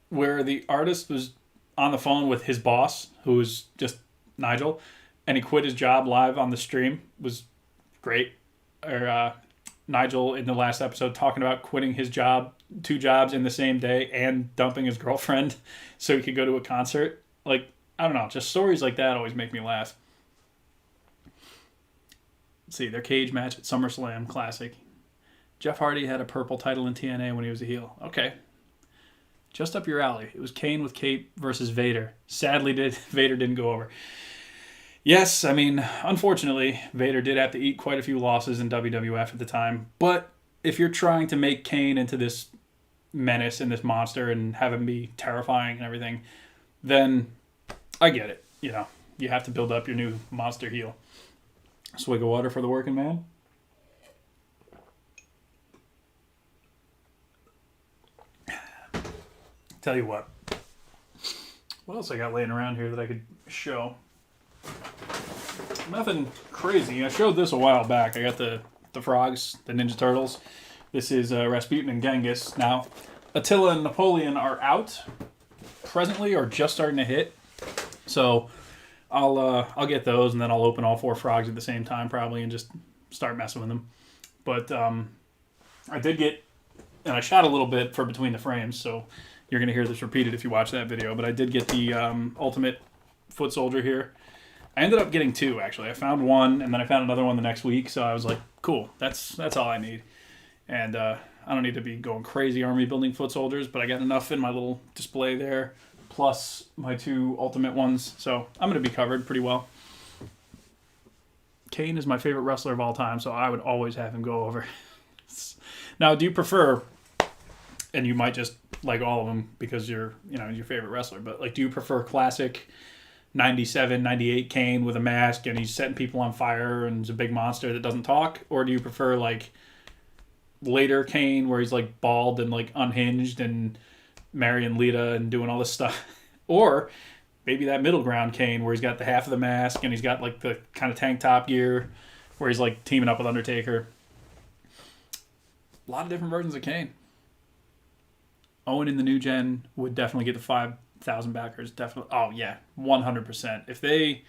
where the artist was on the phone with his boss, who was just Nigel, and he quit his job live on the stream, was great. Or Nigel in the last episode talking about quitting his job, 2 jobs in the same day, and dumping his girlfriend so he could go to a concert. Like, I don't know, just stories like that always make me laugh. Let's see, their cage match at SummerSlam, classic. Jeff Hardy had a purple title in TNA when he was a heel. Okay. Just up your alley. It was Kane with Cape versus Vader. Sadly, Vader didn't go over. Yes, I mean, unfortunately, Vader did have to eat quite a few losses in WWF at the time. But if you're trying to make Kane into this menace and this monster and have him be terrifying and everything, then I get it. You know, you have to build up your new monster heel. Swig of water for the working man. Tell you what else I got laying around here that I could show? Nothing crazy. I showed this a while back. I got the frogs, the Ninja Turtles. This is Rasputin and Genghis. Now, Attila and Napoleon are out presently, or just starting to hit. So I'll get those, and then I'll open all 4 frogs at the same time probably and just start messing with them. But I did get, and I shot a little bit for between the frames, so you're going to hear this repeated if you watch that video, but I did get the Ultimate Foot Soldier here. I ended up getting 2, actually. I found one, and then I found another one the next week, so I was like, cool, that's all I need. And I don't need to be going crazy army building foot soldiers, but I got enough in my little display there, plus my 2 ultimate ones, so I'm going to be covered pretty well. Kane is my favorite wrestler of all time, so I would always have him go over. Now, do you prefer, and you might just like all of them because you're your favorite wrestler, but like, do you prefer classic 97, 98 Kane with a mask and he's setting people on fire and he's a big monster that doesn't talk? Or do you prefer like later Kane where he's like bald and like unhinged and marrying Lita and doing all this stuff? Or maybe that middle ground Kane where he's got the half of the mask and he's got like the kind of tank top gear where he's like teaming up with Undertaker. A lot of different versions of Kane. Owen in the new gen would definitely get the 5,000 backers. Definitely. Oh, yeah. 100%. If they...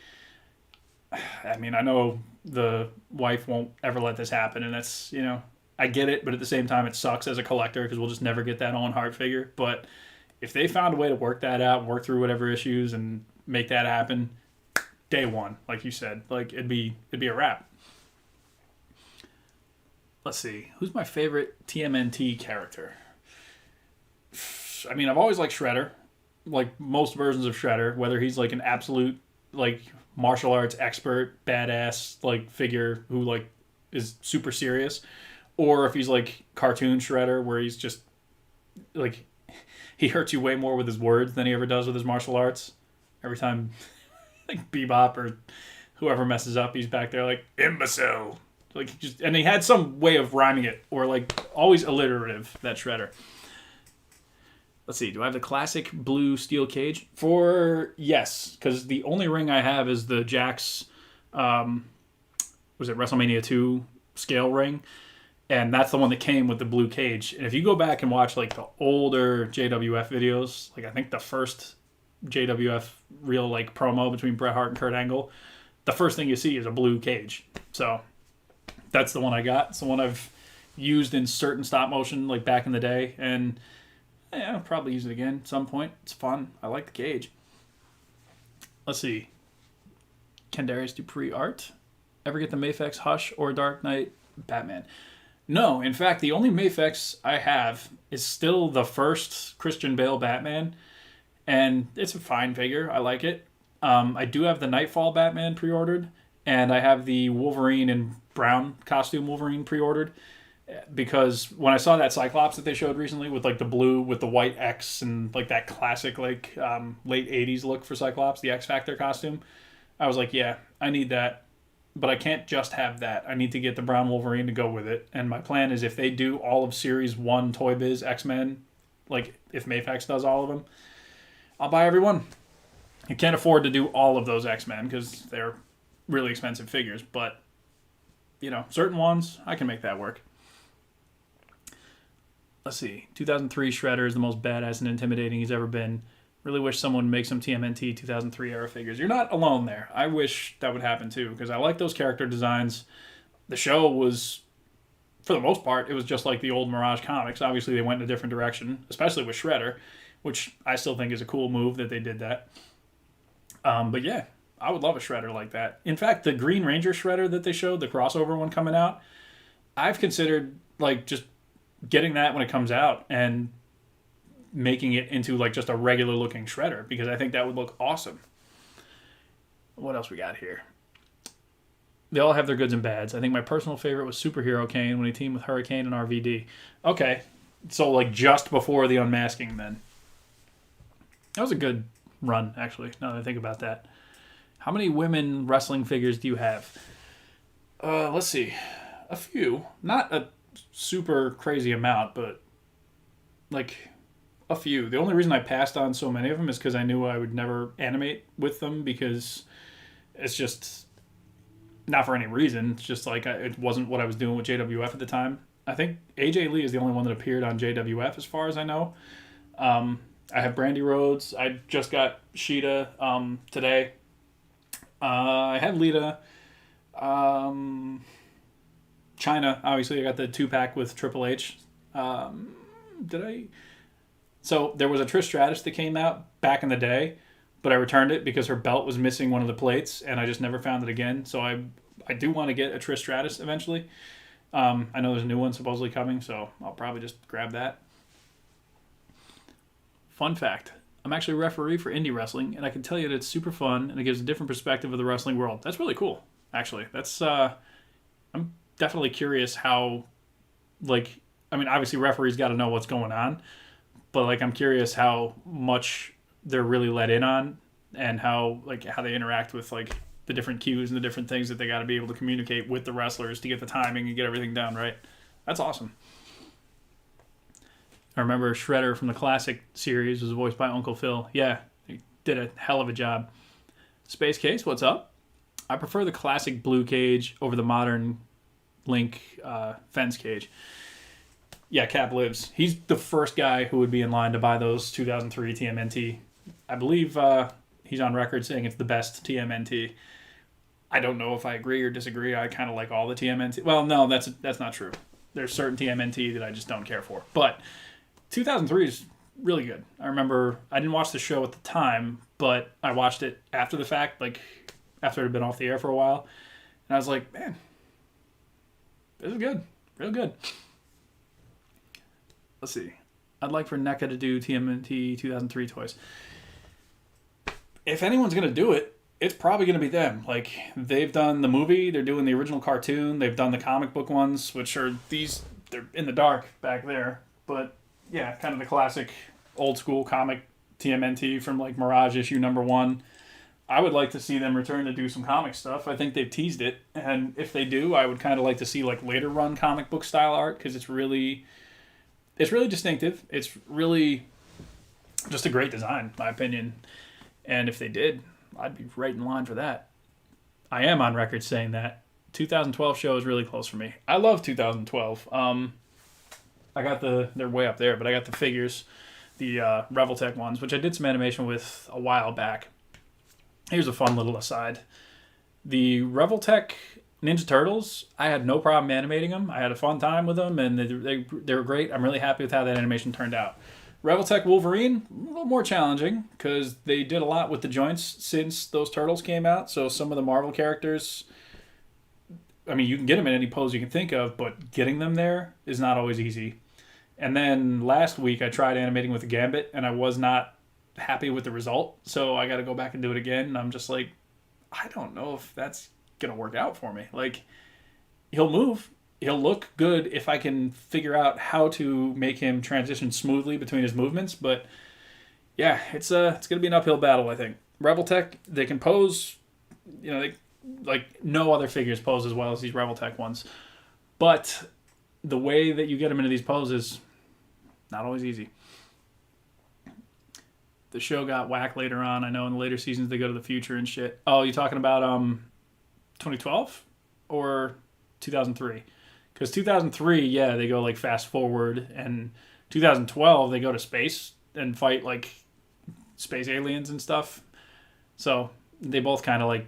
I mean, I know the wife won't ever let this happen, and that's, I get it, but at the same time, it sucks as a collector because we'll just never get that Owen Hart figure. But if they found a way to work that out, work through whatever issues, and make that happen, day one, like you said, like it'd be a wrap. Let's see. Who's my favorite TMNT character? I mean, I've always liked Shredder. Like most versions of Shredder, whether he's like an absolute like martial arts expert, badass like figure who like is super serious, or if he's like cartoon Shredder where he's just like he hurts you way more with his words than he ever does with his martial arts. Every time like Bebop or whoever messes up, he's back there like imbecile. Like and he had some way of rhyming it, or like always alliterative, that Shredder. Let's see, do I have the classic blue steel cage? Yes, because the only ring I have is the Jakks, was it WrestleMania 2 scale ring? And that's the one that came with the blue cage. And if you go back and watch like the older JWF videos, like I think the first JWF real like promo between Bret Hart and Kurt Angle, the first thing you see is a blue cage. So that's the one I got. It's the one I've used in certain stop motion like back in the day, and yeah, I'll probably use it again at some point. It's fun. I like the cage. Let's see. Kendarius Dupree art. Ever get the Mafex Hush or Dark Knight Batman? No, in fact, the only Mafex I have is still the first Christian Bale Batman, and it's a fine figure. I like it. I do have the Nightfall Batman pre-ordered, and I have the Wolverine in brown costume Wolverine pre-ordered, because when I saw that Cyclops that they showed recently with like the blue with the white X and like that classic like late 80s look for Cyclops, the X Factor costume, I was like, yeah, I need that. But I can't just have that. I need to get the brown Wolverine to go with it. And my plan is if they do all of Series 1 Toy Biz X-Men, like if Mafex does all of them, I'll buy every one. I can't afford to do all of those X-Men because they're really expensive figures. But, certain ones, I can make that work. Let's see. 2003 Shredder is the most badass and intimidating he's ever been. Really wish someone would make some TMNT 2003 era figures. You're not alone there. I wish that would happen too, because I like those character designs. The show was, for the most part, it was just like the old Mirage comics. Obviously, they went in a different direction, especially with Shredder, which I still think is a cool move that they did that. But yeah, I would love a Shredder like that. In fact, the Green Ranger Shredder that they showed, the crossover one coming out, I've considered like just getting that when it comes out and making it into like just a regular looking Shredder, because I think that would look awesome. What else we got here? They all have their goods and bads. I think my personal favorite was Superhero Kane when he teamed with Hurricane and RVD. Okay, so like just before the unmasking then. That was a good run, actually, now that I think about that. How many women wrestling figures do you have? Let's see. A few. Not a super crazy amount, but like a few. The only reason I passed on so many of them is because I knew I would never animate with them, because it's just not for any reason. It's just like it wasn't what I was doing with JWF at the time. I think AJ Lee is the only one that appeared on JWF as far as I know. I have Brandy Rhodes. I just got Sheeta today. I had Lita. China, obviously. I got the 2-pack with Triple H. Did I? So there was a Trish Stratus that came out back in the day, but I returned it because her belt was missing one of the plates, and I just never found it again. So I do want to get a Trish Stratus eventually. I know there's a new one supposedly coming, so I'll probably just grab that. Fun fact. I'm actually a referee for indie wrestling, and I can tell you that it's super fun, and it gives a different perspective of the wrestling world. That's really cool, actually. I'm definitely curious how, obviously referees got to know what's going on, but, I'm curious how much they're really let in on, and how they interact with, the different cues and the different things that they got to be able to communicate with the wrestlers to get the timing and get everything down right. That's awesome. I remember Shredder from the classic series was voiced by Uncle Phil. Yeah, he did a hell of a job. Space Case, what's up? I prefer the classic blue cage over the modern Link fence cage. Yeah, Cap lives. He's the first guy who would be in line to buy those 2003 TMNT. I believe he's on record saying it's the best TMNT. I don't know if I agree or disagree. I kind of like all the TMNT. Well, no, that's not true. There's certain TMNT that I just don't care for. But 2003 is really good. I remember I didn't watch the show at the time, but I watched it after the fact, after it had been off the air for a while. And I was like, man, this is good. Real good. Let's see. I'd like for NECA to do TMNT 2003 toys. If anyone's going to do it, it's probably going to be them. They've done the movie, they're doing the original cartoon, they've done the comic book ones, which are they're in the dark back there. But yeah, kind of the classic old school comic TMNT from Mirage issue #1. I would like to see them return to do some comic stuff. I think they've teased it, and if they do, I would kind of like to see later run comic book style art, because it's really distinctive. It's really just a great design, in my opinion. And if they did, I'd be right in line for that. I am on record saying that 2012 show is really close for me. I love 2012. I got they're way up there, but I got the figures, the Revoltech ones, which I did some animation with a while back. Here's a fun little aside. The Revoltech Ninja Turtles, I had no problem animating them. I had a fun time with them, and they were great. I'm really happy with how that animation turned out. Revoltech Wolverine, a little more challenging, because they did a lot with the joints since those Turtles came out. So some of the Marvel characters, you can get them in any pose you can think of, but getting them there is not always easy. And then last week I tried animating with the Gambit, and I was not happy with the result. So I got to go back and do it again. And I'm just I don't know if that's going to work out for me. He'll move. He'll look good if I can figure out how to make him transition smoothly between his movements. But yeah, it's going to be an uphill battle, I think. Revoltech, they can pose, no other figures pose as well as these Revoltech ones. But the way that you get them into these poses, not always easy. The show got whacked later on. I know in the later seasons they go to the future and shit. Oh, you talking about 2012 or 2003? Because 2003, yeah, they go fast forward, and 2012 they go to space and fight space aliens and stuff. So they both kind of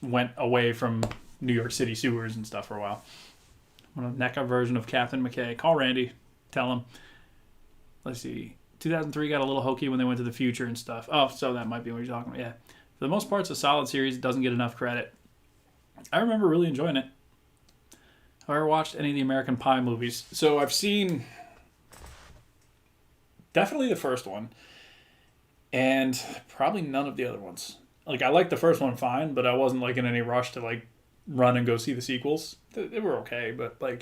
went away from New York City sewers and stuff for a while. A NECA version of Captain McKay. Call Randy, tell him. Let's see. 2003 got a little hokey when they went to the future and stuff. Oh, so that might be what you're talking about. Yeah. For the most part, it's a solid series. It doesn't get enough credit. I remember really enjoying it. Have I ever watched any of the American Pie movies? So I've seen definitely the first one, and probably none of the other ones. I liked the first one fine, but I wasn't in any rush to run and go see the sequels. They were okay, but I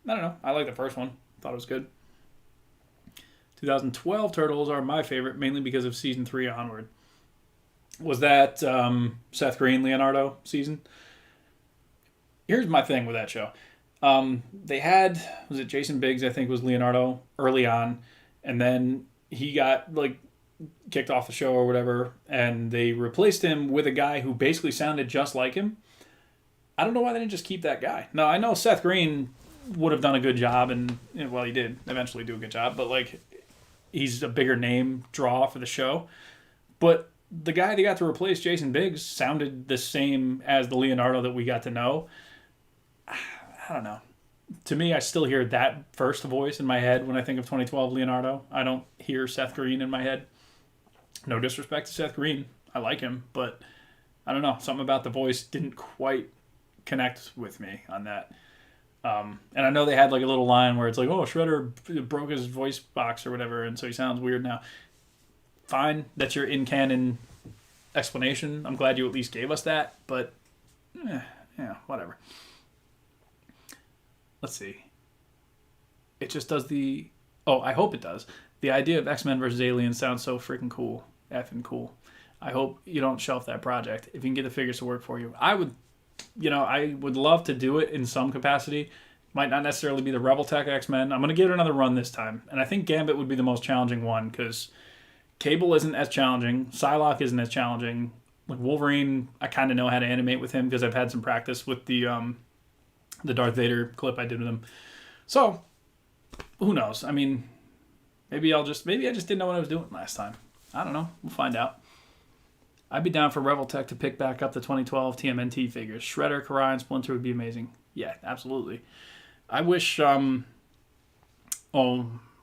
don't know. I liked the first one. Thought it was good. 2012 Turtles are my favorite, mainly because of season 3 onward. Was that Seth Green, Leonardo season? Here's my thing with that show. They had, was it Jason Biggs, I think, was Leonardo early on, and then he got kicked off the show or whatever, and they replaced him with a guy who basically sounded just like him. I don't know why they didn't just keep that guy. Now, I know Seth Green would have done a good job, and well, he did eventually do a good job, but he's a bigger name draw for the show. But the guy they got to replace Jason Biggs sounded the same as the Leonardo that we got to know. I don't know. To me, I still hear that first voice in my head when I think of 2012 Leonardo. I don't hear Seth Green in my head. No disrespect to Seth Green. I like him, but I don't know. Something about the voice didn't quite connect with me on that. And I know they had like a little line where it's like, oh, Shredder broke his voice box or whatever, and so he sounds weird now. Fine, that's your in-canon explanation. I'm glad you at least gave us that, but yeah, whatever. Let's see. It just does the... Oh, I hope it does. The idea of X-Men versus Aliens sounds so freaking cool. Effing cool. I hope you don't shelf that project. If you can get the figures to work for you. I would love to do it in some capacity. Might not necessarily be the Rebel Tech X-Men. I'm going to give it another run this time. And I think Gambit would be the most challenging one because Cable isn't as challenging. Psylocke isn't as challenging. Like Wolverine, I kind of know how to animate with him because I've had some practice with the Darth Vader clip I did with him. So, who knows? I mean, maybe I just didn't know what I was doing last time. I don't know. We'll find out. I'd be down for Rebel Tech to pick back up the 2012 TMNT figures. Shredder, Karai, and Splinter would be amazing. Yeah, absolutely. I wish, oh,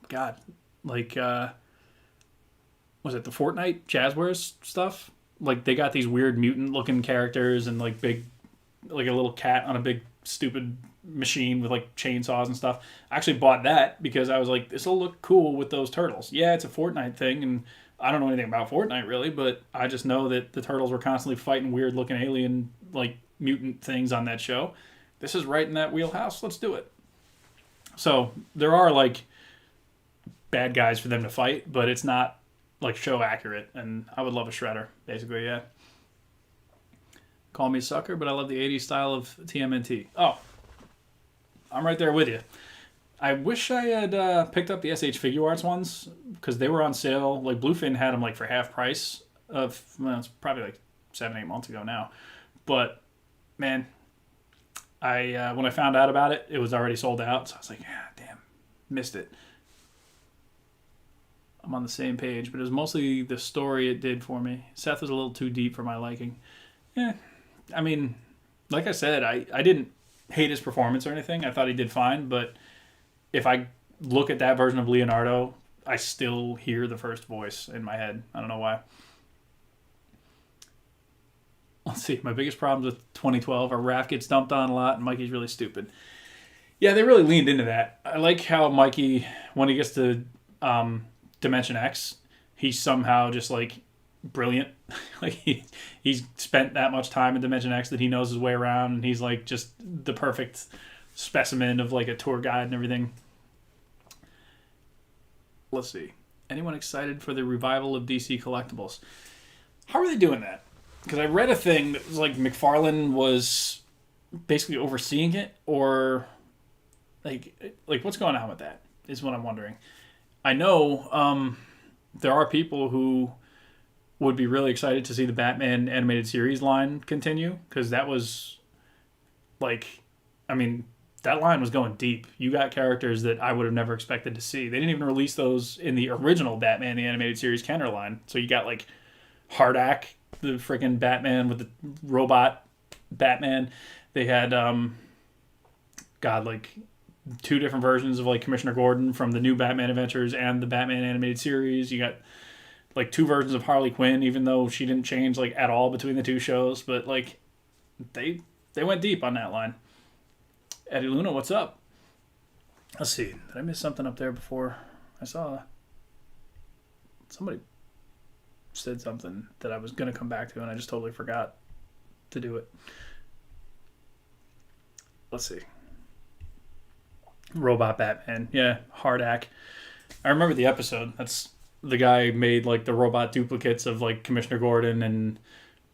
God, like, was it the Fortnite Jazzwares stuff? Like, they got these weird mutant-looking characters and, like, big, like a little cat on a big, stupid machine with, like, chainsaws and stuff. I actually bought that because I was like, this will look cool with those turtles. Yeah, it's a Fortnite thing, and I don't know anything about Fortnite, really, but I just know that the turtles were constantly fighting weird-looking alien, like, mutant things on that show. This is right in that wheelhouse. Let's do it. So, there are, like, bad guys for them to fight, but it's not, like, show accurate, and I would love a Shredder, basically, yeah. Call me a sucker, but I love the 80s style of TMNT. Oh, I'm right there with you. I wish I had picked up the SH Figuarts ones, because they were on sale. Like, Bluefin had them, like, for half price of, well, it's probably, like, 7-8 months ago now. But, man, when I found out about it, it was already sold out, so I was like, yeah, damn, missed it. I'm on the same page, but it was mostly the story it did for me. Seth was a little too deep for my liking. Yeah, I mean, like I said, I didn't hate his performance or anything. I thought he did fine, but if I look at that version of Leonardo, I still hear the first voice in my head. I don't know why. Let's see. My biggest problems with 2012 are Raph gets dumped on a lot and Mikey's really stupid. Yeah, they really leaned into that. I like how Mikey, when he gets to Dimension X, he's somehow just like brilliant. Like he's spent that much time in Dimension X that he knows his way around, and he's like just the perfect specimen of like a tour guide and everything. Let's see. Anyone excited for the revival of DC Collectibles? How are they doing that? Because I read a thing that was like McFarlane was basically overseeing it, or like what's going on with that is what I'm wondering. I know there are people who would be really excited to see the Batman animated series line continue, because that was like, I mean, that line was going deep. You got characters that I would have never expected to see. They didn't even release those in the original Batman the Animated Series Kenner line. So you got like Hardak, the freaking Batman with the robot Batman. They had like 2 different versions of like Commissioner Gordon from the new Batman Adventures and the Batman Animated Series. You got like 2 versions of Harley Quinn, even though she didn't change like at all between the 2 shows. But like they went deep on that line. Eddie Luna, what's up? Let's see. Did I miss something up there before? I saw somebody said something that I was going to come back to, and I just totally forgot to do it. Let's see. Robot Batman. Yeah, Hardak. I remember the episode. That's the guy made like the robot duplicates of like Commissioner Gordon and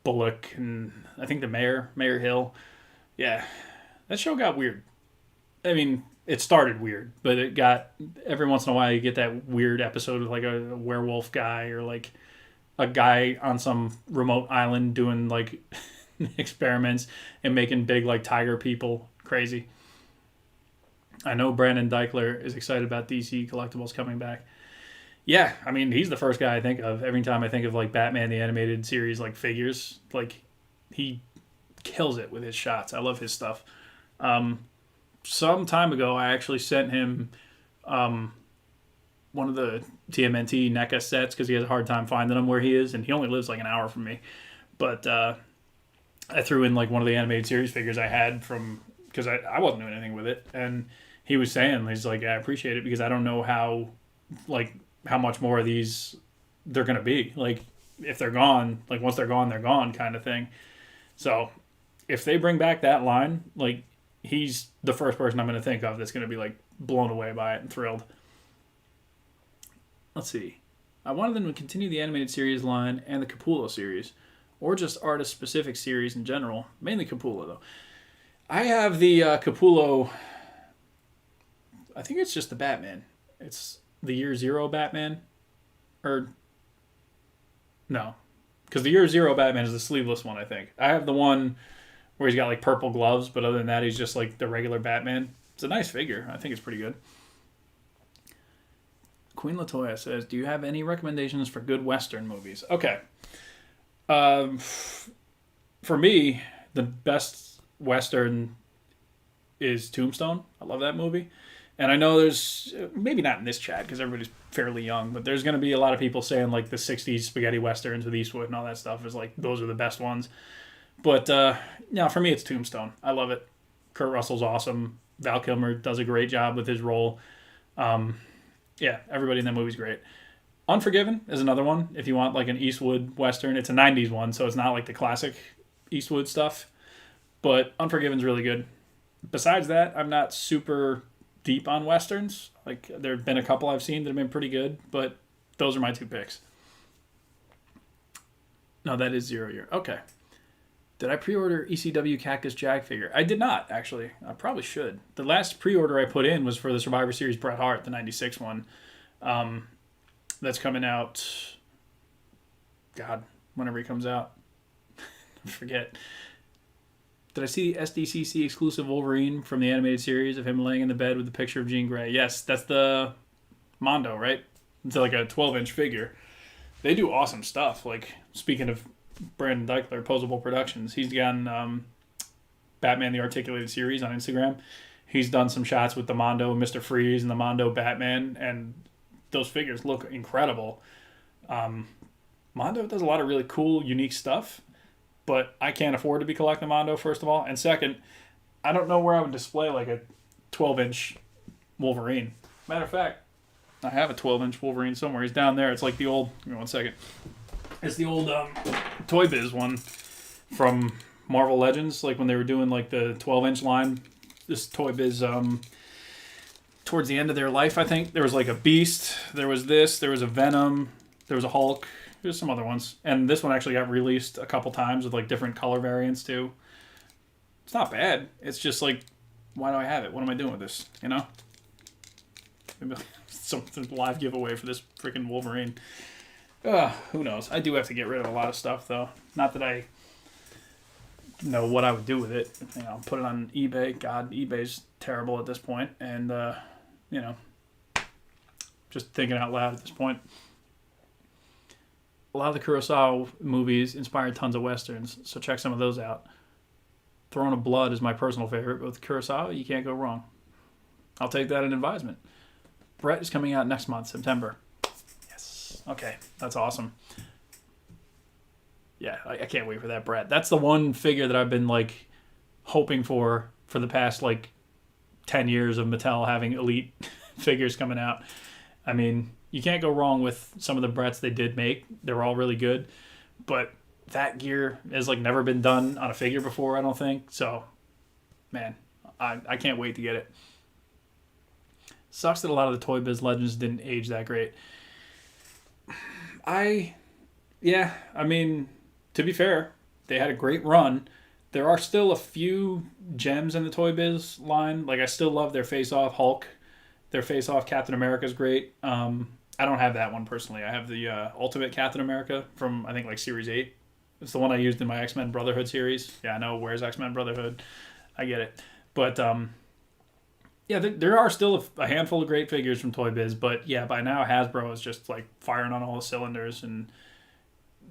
Bullock and I think the Mayor Hill. Yeah. That show got weird. I mean, it started weird, but it got, every once in a while you get that weird episode with like a werewolf guy or like a guy on some remote island doing like experiments and making big like tiger people crazy. I know Brandon Deichler is excited about DC Collectibles coming back. Yeah, I mean, he's the first guy I think of every time I think of like Batman the Animated Series like figures. Like, he kills it with his shots. I love his stuff. Some time ago, I actually sent him one of the TMNT NECA sets because he has a hard time finding them where he is, and he only lives like an hour from me. But I threw in like one of the animated series figures I had from because I wasn't doing anything with it. And he was saying, he's like, I appreciate it because I don't know how much more of these they're going to be. Like, if they're gone, like, once they're gone kind of thing. So, if they bring back that line, like, he's the first person I'm going to think of that's going to be, like, blown away by it and thrilled. Let's see. I wanted them to continue the animated series line and the Capullo series, or just artist-specific series in general. Mainly Capullo, though. I have the Capullo... I think it's just the Batman. It's the Year Zero Batman. Or... No. Because the Year Zero Batman is the sleeveless one, I think. I have the one where he's got, like, purple gloves, but other than that, he's just, like, the regular Batman. It's a nice figure. I think it's pretty good. Queen Latoya says, do you have any recommendations for good Western movies? Okay. For me, the best Western is Tombstone. I love that movie. And I know there's, maybe not in this chat because everybody's fairly young, but there's going to be a lot of people saying like the 60s spaghetti Westerns with Eastwood and all that stuff is like, those are the best ones. But, for me, it's Tombstone. I love it. Kurt Russell's awesome. Val Kilmer does a great job with his role. Everybody in that movie's great. Unforgiven is another one. If you want like an Eastwood Western, it's a 90s one, so it's not like the classic Eastwood stuff. But Unforgiven's really good. Besides that, I'm not super deep on Westerns. Like, there have been a couple I've seen that have been pretty good, but those are my two picks. No, that is 0 year. Okay. Did I pre-order ECW Cactus Jack figure? I did not, actually. I probably should. The last pre-order I put in was for the Survivor Series Bret Hart, the 96 one. That's coming out, God, whenever he comes out. I forget. Did I see the SDCC exclusive Wolverine from the animated series of him laying in the bed with the picture of Jean Grey? Yes, that's the Mondo, right? It's like a 12-inch figure. They do awesome stuff. Like, speaking of Brandon Deichler, Posable Productions, he's done Batman the Articulated Series on Instagram. He's done some shots with the Mondo Mr. Freeze and the Mondo Batman, and those figures look incredible. Mondo does a lot of really cool, unique stuff, but I can't afford to be collecting Mondo, first of all. And second, I don't know where I would display like a 12-inch Wolverine. Matter of fact, I have a 12-inch Wolverine somewhere. He's down there. It's like the old... Give me 1 second. It's the old Toy Biz one from Marvel Legends, like when they were doing like the 12-inch line. This Toy Biz, towards the end of their life, I think, there was like a Beast, there was this, there was a Venom, there was a Hulk, there's some other ones. And this one actually got released a couple times with like different color variants too. It's not bad. It's just like, why do I have it? What am I doing with this? You know? Maybe some live giveaway for this freaking Wolverine. Who knows? I do have to get rid of a lot of stuff, though. Not that I know what I would do with it. You know, put it on eBay. God, eBay's terrible at this point. And, just thinking out loud at this point. A lot of the Kurosawa movies inspired tons of Westerns, so check some of those out. Throne of Blood is my personal favorite, but with Kurosawa, you can't go wrong. I'll take that in advisement. Bret is coming out next month, September. Okay, that's awesome. Yeah, I can't wait for that Bret. That's the one figure that I've been, like, hoping for the past, like, 10 years of Mattel having elite figures coming out. I mean, you can't go wrong with some of the Brets they did make. They were all really good. But that gear has, like, never been done on a figure before, I don't think. So, man, I can't wait to get it. Sucks that a lot of the Toy Biz Legends didn't age that great. I mean, to be fair, they had a great run. There are still a few gems in the Toy Biz line. Like, I still love their face-off Hulk. Their face-off Captain America is great. I don't have that one personally. I have the Ultimate Captain America from, I think, like, Series 8. It's the one I used in my X-Men Brotherhood series. Yeah, I know, where's X-Men Brotherhood? I get it. But, there are still a handful of great figures from Toy Biz, but yeah, by now Hasbro is just like firing on all the cylinders, and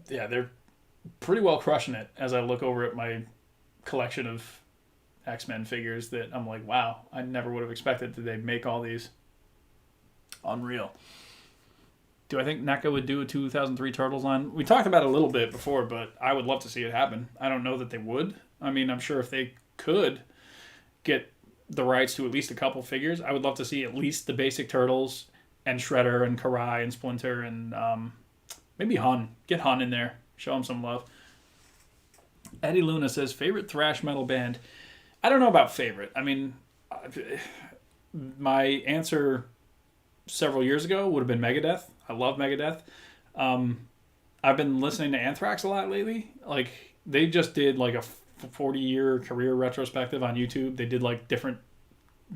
yeah, they're pretty well crushing it as I look over at my collection of X-Men figures that I'm like, wow, I never would have expected that they'd make all these. Unreal. Do I think NECA would do a 2003 Turtles line? We talked about it a little bit before, but I would love to see it happen. I don't know that they would. I mean, I'm sure if they could, get the rights to at least a couple figures, I would love to see at least the basic Turtles and Shredder and Karai and Splinter and maybe Hun. Get Hun in there. Show him some love. Eddie Luna says, favorite thrash metal band? I don't know about favorite. I mean, my answer several years ago would have been Megadeth. I love Megadeth. I've been listening to Anthrax a lot lately. Like, they just did like a 40-year career retrospective on YouTube. They did like different,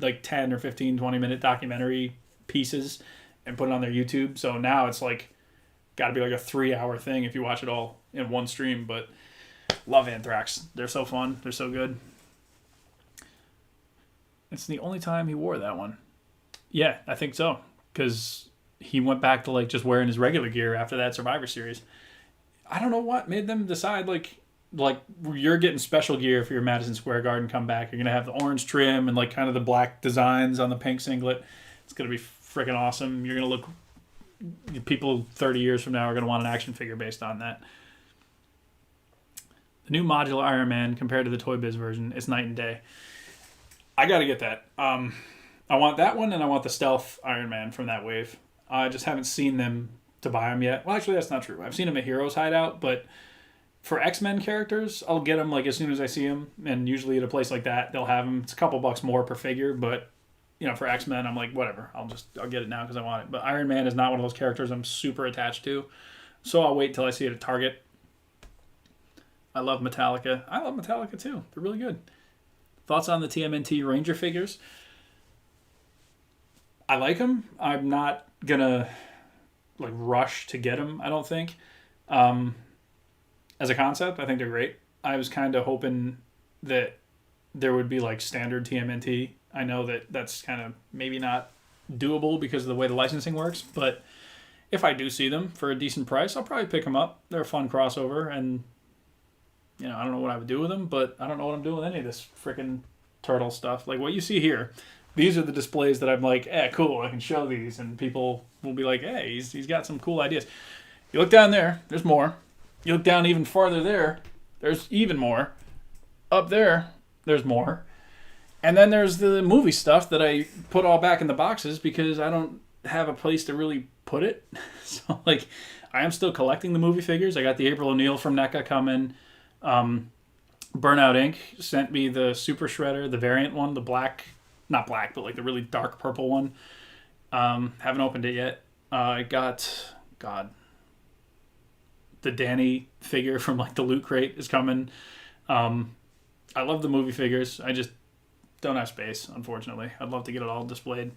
like 10 or 15, 20-minute documentary pieces and put it on their YouTube. So now it's like, got to be like a 3-hour thing if you watch it all in one stream. But love Anthrax. They're so fun. They're so good. It's the only time he wore that one. Yeah, I think so. Because he went back to like just wearing his regular gear after that Survivor Series. I don't know what made them decide like you're getting special gear for your Madison Square Garden comeback. You're going to have the orange trim and like kind of the black designs on the pink singlet. It's going to be freaking awesome. You're going to look... People 30 years from now are going to want an action figure based on that. The new modular Iron Man compared to the Toy Biz version is night and day. I got to get that. I want that one, and I want the Stealth Iron Man from that wave. I just haven't seen them to buy them yet. Well, actually, that's not true. I've seen them at Heroes Hideout, but for X-Men characters, I'll get them like as soon as I see them, and usually at a place like that, they'll have them. It's a couple bucks more per figure, but you know, for X-Men, I'm like, whatever. I'll get it now because I want it. But Iron Man is not one of those characters I'm super attached to, so I'll wait till I see it at Target. I love Metallica. I love Metallica too. They're really good. Thoughts on the TMNT Ranger figures? I like them. I'm not gonna like rush to get them. I don't think. As a concept, I think they're great. I was kind of hoping that there would be like standard TMNT. I know that that's kind of maybe not doable because of the way the licensing works, but if I do see them for a decent price, I'll probably pick them up. They're a fun crossover, and you know, I don't know what I would do with them, but I don't know what I'm doing with any of this freaking turtle stuff. Like what you see here, these are the displays that I'm like, cool, I can show these, and people will be like, hey, he's got some cool ideas. You look down there, there's more. You look down even farther there, there's even more. Up there, there's more. And then there's the movie stuff that I put all back in the boxes because I don't have a place to really put it. So, like, I am still collecting the movie figures. I got the April O'Neil from NECA coming. Burnout Inc. sent me the Super Shredder, the variant one, the black, not black, but like the really dark purple one. Haven't opened it yet. I got, the Danny figure from like the Loot Crate is coming. I love the movie figures. I just don't have space, unfortunately. I'd love to get it all displayed.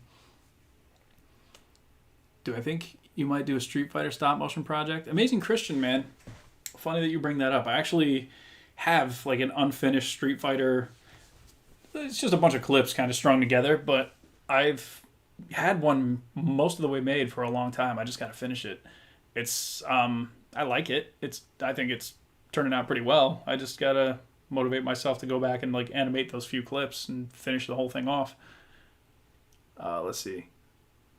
Do I think you might do a Street Fighter stop motion project? Amazing Christian, man. Funny that you bring that up. I actually have like an unfinished Street Fighter. It's just a bunch of clips kind of strung together, but I've had one most of the way made for a long time. I just got to finish it. It's I like it. I think it's turning out pretty well. I just got to motivate myself to go back and like animate those few clips and finish the whole thing off. Let's see.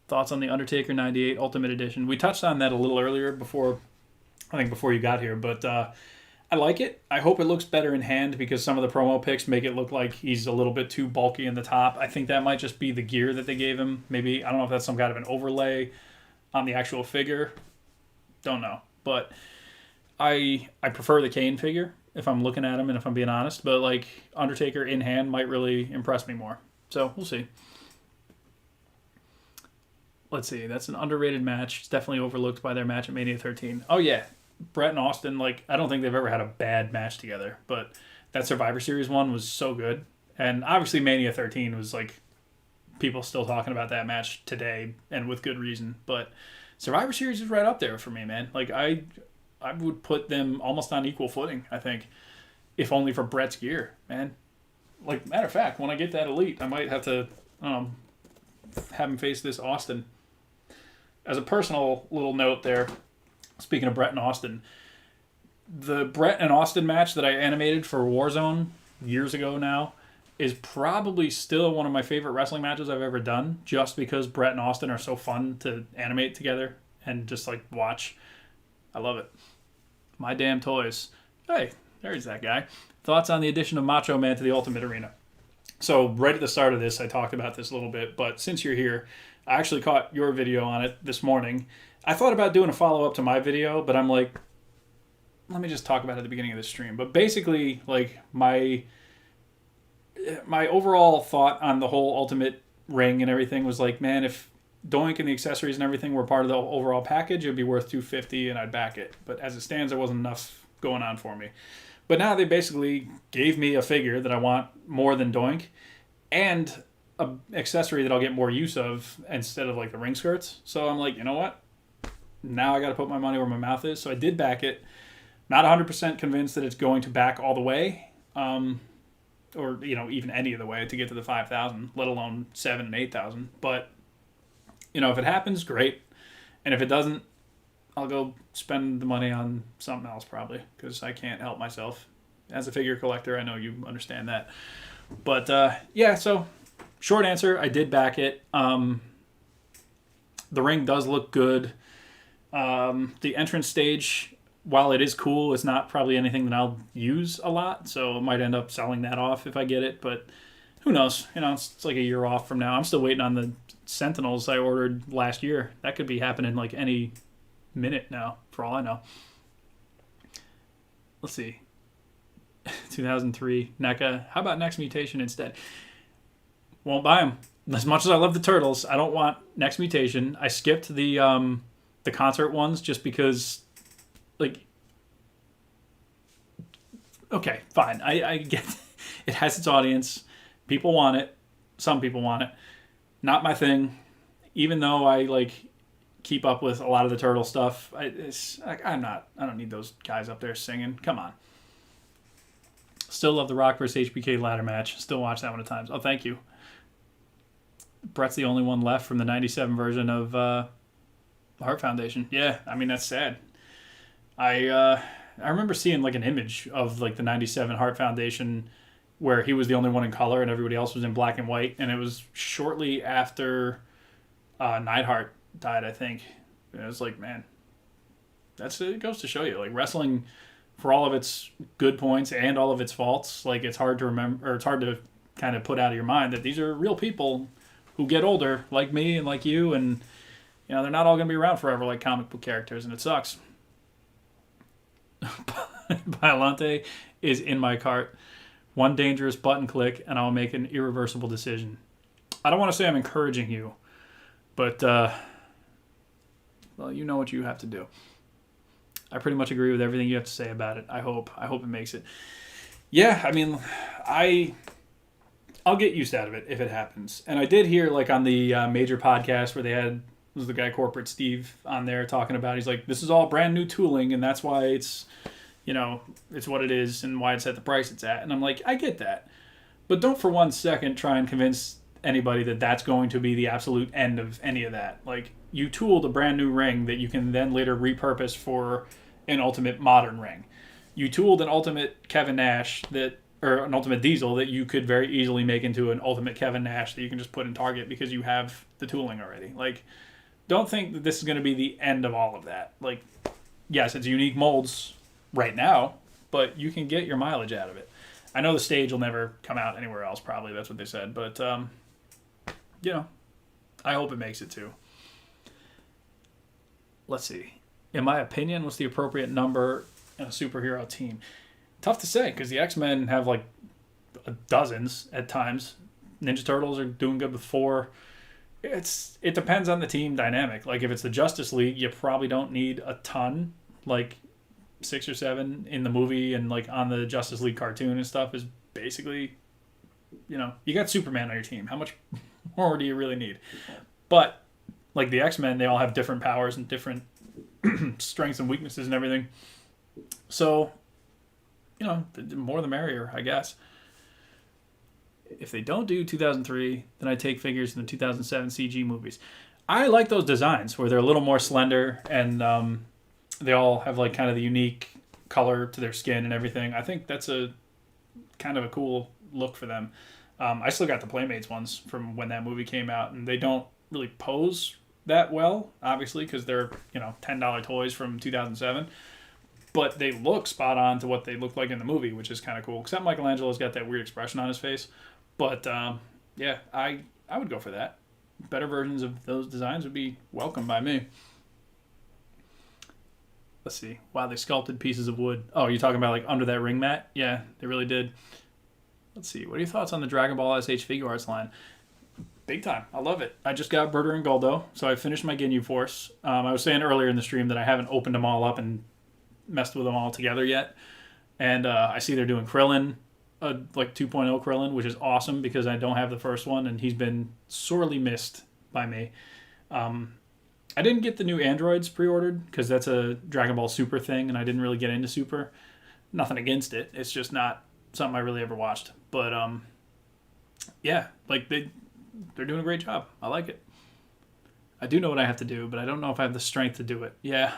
Thoughts on the Undertaker 98 Ultimate Edition? We touched on that a little earlier before you got here, but I like it. I hope it looks better in hand because some of the promo pics make it look like he's a little bit too bulky in the top. I think that might just be the gear that they gave him. Maybe, I don't know if that's some kind of an overlay on the actual figure. Don't know. But I prefer the Kane figure if I'm looking at him and if I'm being honest. But like Undertaker in hand might really impress me more. So we'll see. Let's see. That's an underrated match. It's definitely overlooked by their match at Mania 13. Oh, yeah. Bret and Austin, like, I don't think they've ever had a bad match together. But that Survivor Series one was so good. And obviously Mania 13 was, like, people still talking about that match today, and with good reason. But Survivor Series is right up there for me, man. Like, I would put them almost on equal footing, I think, if only for Bret's gear, man. Like, matter of fact, when I get that Elite, I might have to have him face this Austin. As a personal little note there, speaking of Bret and Austin, the Bret and Austin match that I animated for Warzone years ago now is probably still one of my favorite wrestling matches I've ever done, just because Bret and Austin are so fun to animate together and just like watch. I love it. My damn toys. Hey, there's that guy. Thoughts on the addition of Macho Man to the Ultimate Arena? So right at the start of this, I talked about this a little bit, but since you're here, I actually caught your video on it this morning. I thought about doing a follow-up to my video, but I'm like, let me just talk about it at the beginning of the stream. But basically, like, my overall thought on the whole Ultimate ring and everything was like, man, if Doink and the accessories and everything were part of the overall package, it'd be worth $250 and I'd back it. But as it stands, there wasn't enough going on for me. But now they basically gave me a figure that I want more than Doink and an accessory that I'll get more use of instead of like the ring skirts. So I'm like, you know what? Now I got to put my money where my mouth is. So I did back it. Not 100% convinced that it's going to back all the way, or even any of the way to get to the 5,000, let alone 7 and 8,000. But if it happens, great. And if it doesn't, I'll go spend the money on something else probably because I can't help myself. As a figure collector, I know you understand that. But so short answer, I did back it. The ring does look good. The entrance stage, while it is cool, it's not probably anything that I'll use a lot, so I might end up selling that off if I get it, but who knows? It's like a year off from now. I'm still waiting on the Sentinels I ordered last year. That could be happening like any minute now, for all I know. Let's see. 2003 NECA. How about Next Mutation instead? Won't buy them. As much as I love the Turtles, I don't want Next Mutation. I skipped the concert ones just because, like, okay, fine. I get it has its audience. People want it. Some people want it. Not my thing. Even though I like keep up with a lot of the Turtle stuff, I don't need those guys up there singing. Come on. Still love the Rock versus HBK ladder match. Still watch that one at times. Oh, thank you. Bret's the only one left from the 97 version of Hart Foundation. Yeah, I mean, that's sad. I remember seeing like an image of like the 97 Hart Foundation where he was the only one in color and everybody else was in black and white, and it was shortly after Neidhart died, I think. And it was like, man, it goes to show you, like, wrestling, for all of its good points and all of its faults, like, it's hard to remember, or it's hard to kind of put out of your mind that these are real people who get older, like me and like you, and they're not all going to be around forever like comic book characters, and it sucks. Biolante is in my cart. One dangerous button click, and I'll make an irreversible decision. I don't want to say I'm encouraging you, but, well, you know what you have to do. I pretty much agree with everything you have to say about it. I hope it makes it. Yeah, I mean, I'll get used out of it if it happens. And I did hear, like, on the major podcast where they had, was the guy Corporate Steve on there talking about, he's like, this is all brand new tooling, and that's why it's, it's what it is and why it's at the price it's at. And I'm like, I get that. But don't for 1 second try and convince anybody that that's going to be the absolute end of any of that. Like, you tooled a brand new ring that you can then later repurpose for an Ultimate modern ring. You tooled an Ultimate Kevin Nash or an Ultimate Diesel that you could very easily make into an Ultimate Kevin Nash that you can just put in Target because you have the tooling already. Like, don't think that this is going to be the end of all of that. Like, yes, it's unique molds right now, but you can get your mileage out of it. I know the stage will never come out anywhere else, probably. That's what they said. But, I hope it makes it too. Let's see. In my opinion, what's the appropriate number in a superhero team? Tough to say, because the X-Men have like dozens at times. Ninja Turtles are doing good with 4. It depends on the team dynamic. Like, if it's the Justice League, you probably don't need a ton. Like, 6 or 7 in the movie and like on the Justice League cartoon and stuff is basically, you got Superman on your team. How much more do you really need? But like the X-Men, they all have different powers and different strengths and weaknesses and everything. So, the more the merrier, I guess. If they don't do 2003, then I take figures in the 2007 CG movies. I like those designs where they're a little more slender and they all have like kind of the unique color to their skin and everything. I think that's a kind of a cool look for them. I still got the Playmates ones from when that movie came out, and they don't really pose that well, obviously, because they're, $10 toys from 2007. But they look spot on to what they look like in the movie, which is kind of cool. Except Michelangelo's got that weird expression on his face. But yeah, I would go for that. Better versions of those designs would be welcome by me. Let's see. Wow, they sculpted pieces of wood. Oh, you're talking about like under that ring mat? Yeah, they really did. Let's see. What are your thoughts on the Dragon Ball SH Figuarts line? Big time. I love it. I just got Berter and Goldo, so I finished my Ginyu Force. I was saying earlier in the stream that I haven't opened them all up and messed with them all together yet. And I see they're doing Krillin, like 2.0 Krillin, which is awesome because I don't have the first one, and he's been sorely missed by me. I didn't get the new androids pre-ordered because that's a Dragon Ball Super thing, and I didn't really get into Super. Nothing against it. It's just not something I really ever watched. But yeah, like they're doing a great job. I like it. I do know what I have to do, but I don't know if I have the strength to do it. Yeah,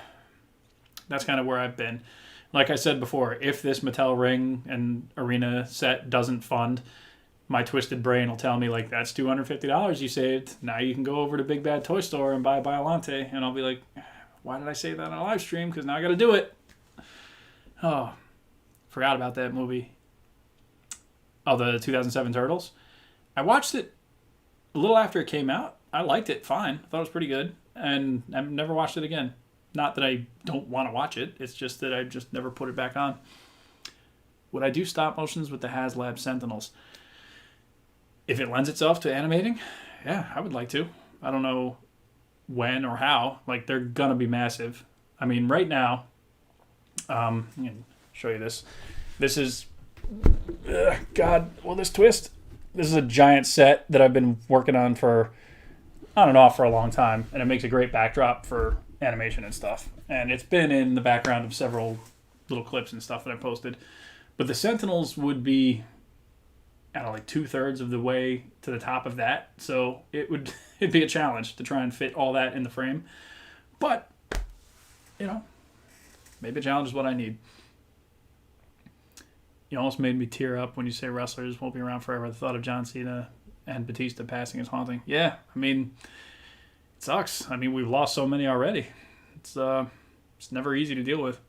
that's kind of where I've been. Like I said before, if this Mattel ring and arena set doesn't fund, my twisted brain will tell me, like, that's $250 you saved. Now you can go over to Big Bad Toy Store and buy Biollante. And I'll be like, why did I say that on a live stream? Because now I got to do it. Oh, forgot about that movie. Oh, the 2007 Turtles. I watched it a little after it came out. I liked it fine. I thought it was pretty good. And I've never watched it again. Not that I don't want to watch it. It's just that I just never put it back on. Would I do stop motions with the HasLab Sentinels? If it lends itself to animating, yeah, I would like to. I don't know when or how. Like, they're going to be massive. I mean, right now, I can show you this. This is, God, will this twist? This is a giant set that I've been working on for on and off for a long time, and it makes a great backdrop for animation and stuff. And it's been in the background of several little clips and stuff that I posted. But the Sentinels would be, I don't know, like 2/3 of the way to the top of that. So it'd be a challenge to try and fit all that in the frame. But, you know, maybe a challenge is what I need. You almost made me tear up when you say wrestlers won't be around forever. The thought of John Cena and Batista passing is haunting. Yeah, I mean, it sucks. I mean, we've lost so many already. It's never easy to deal with.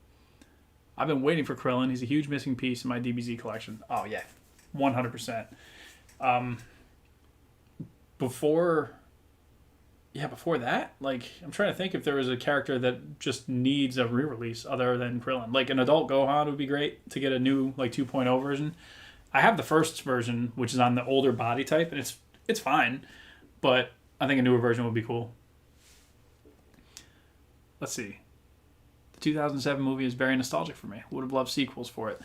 I've been waiting for Krillin. He's a huge missing piece in my DBZ collection. Oh, yeah. 100%. Before that, like, I'm trying to think if there was a character that just needs a re-release other than Krillin. Like, an adult Gohan would be great to get a new, like, 2.0 version. I have the first version, which is on the older body type, and it's fine, but I think a newer version would be cool. Let's see. The 2007 movie is very nostalgic for me. Would have loved sequels for it.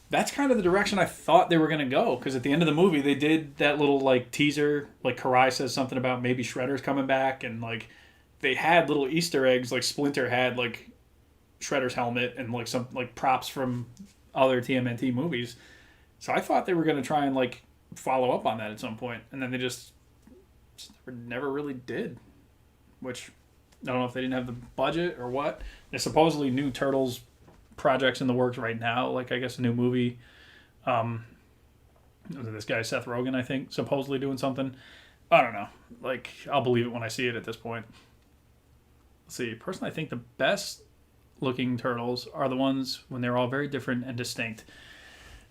That's kind of the direction I thought they were going to go, because at the end of the movie, they did that little, like, teaser. Like, Karai says something about maybe Shredder's coming back, and, like, they had little Easter eggs. Like, Splinter had, like, Shredder's helmet and, like, some, like, props from other TMNT movies. So I thought they were going to try and, like, follow up on that at some point, and then they just never really did, which I don't know if they didn't have the budget or what. There's supposedly new Turtles projects in the works right now, like, I guess, a new movie. This guy Seth Rogen, I think, supposedly doing something. I don't know. Like, I'll believe it when I see it at this point. Let's see. Personally, I think the best looking Turtles are the ones when they're all very different and distinct.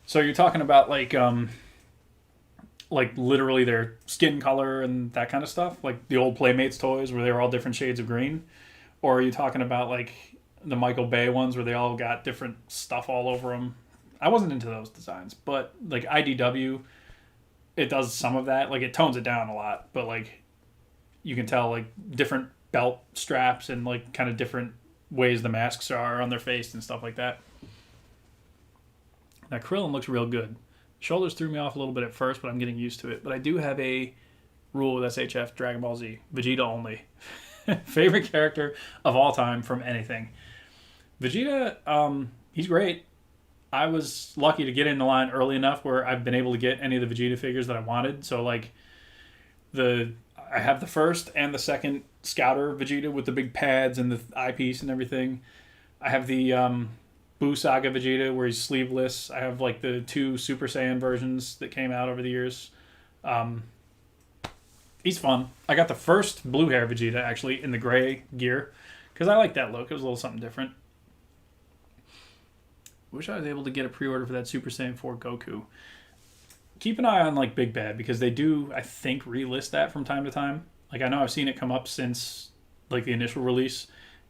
So you're talking about, like literally their skin color and that kind of stuff, like the old Playmates toys where they were all different shades of green? Or are you talking about, like, the Michael Bay ones where they all got different stuff all over them? I wasn't into those designs, but, like, IDW, it does some of that. Like, it tones it down a lot, but, like, you can tell, like, different belt straps and, like, kind of different ways the masks are on their face and stuff like that. Now, Krillin looks real good. Shoulders threw me off a little bit at first, but I'm getting used to it. But I do have a rule with SHF Dragon Ball Z. Vegeta only. Favorite character of all time from anything. Vegeta, he's great. I was lucky to get in the line early enough where I've been able to get any of the Vegeta figures that I wanted. So, like, I have the first and the second Scouter Vegeta with the big pads and the eyepiece and everything. I have the Buu Saga Vegeta where he's sleeveless. I have, like, the 2 Super Saiyan versions that came out over the years. He's fun. I got the first blue hair Vegeta, actually, in the gray gear, because I like that look. It was a little something different. Wish I was able to get a pre-order for that Super Saiyan 4 Goku. keep an eye on like Big Bad, because they do, I think, relist that from time to time. Like I know I've seen it come up since like the initial release.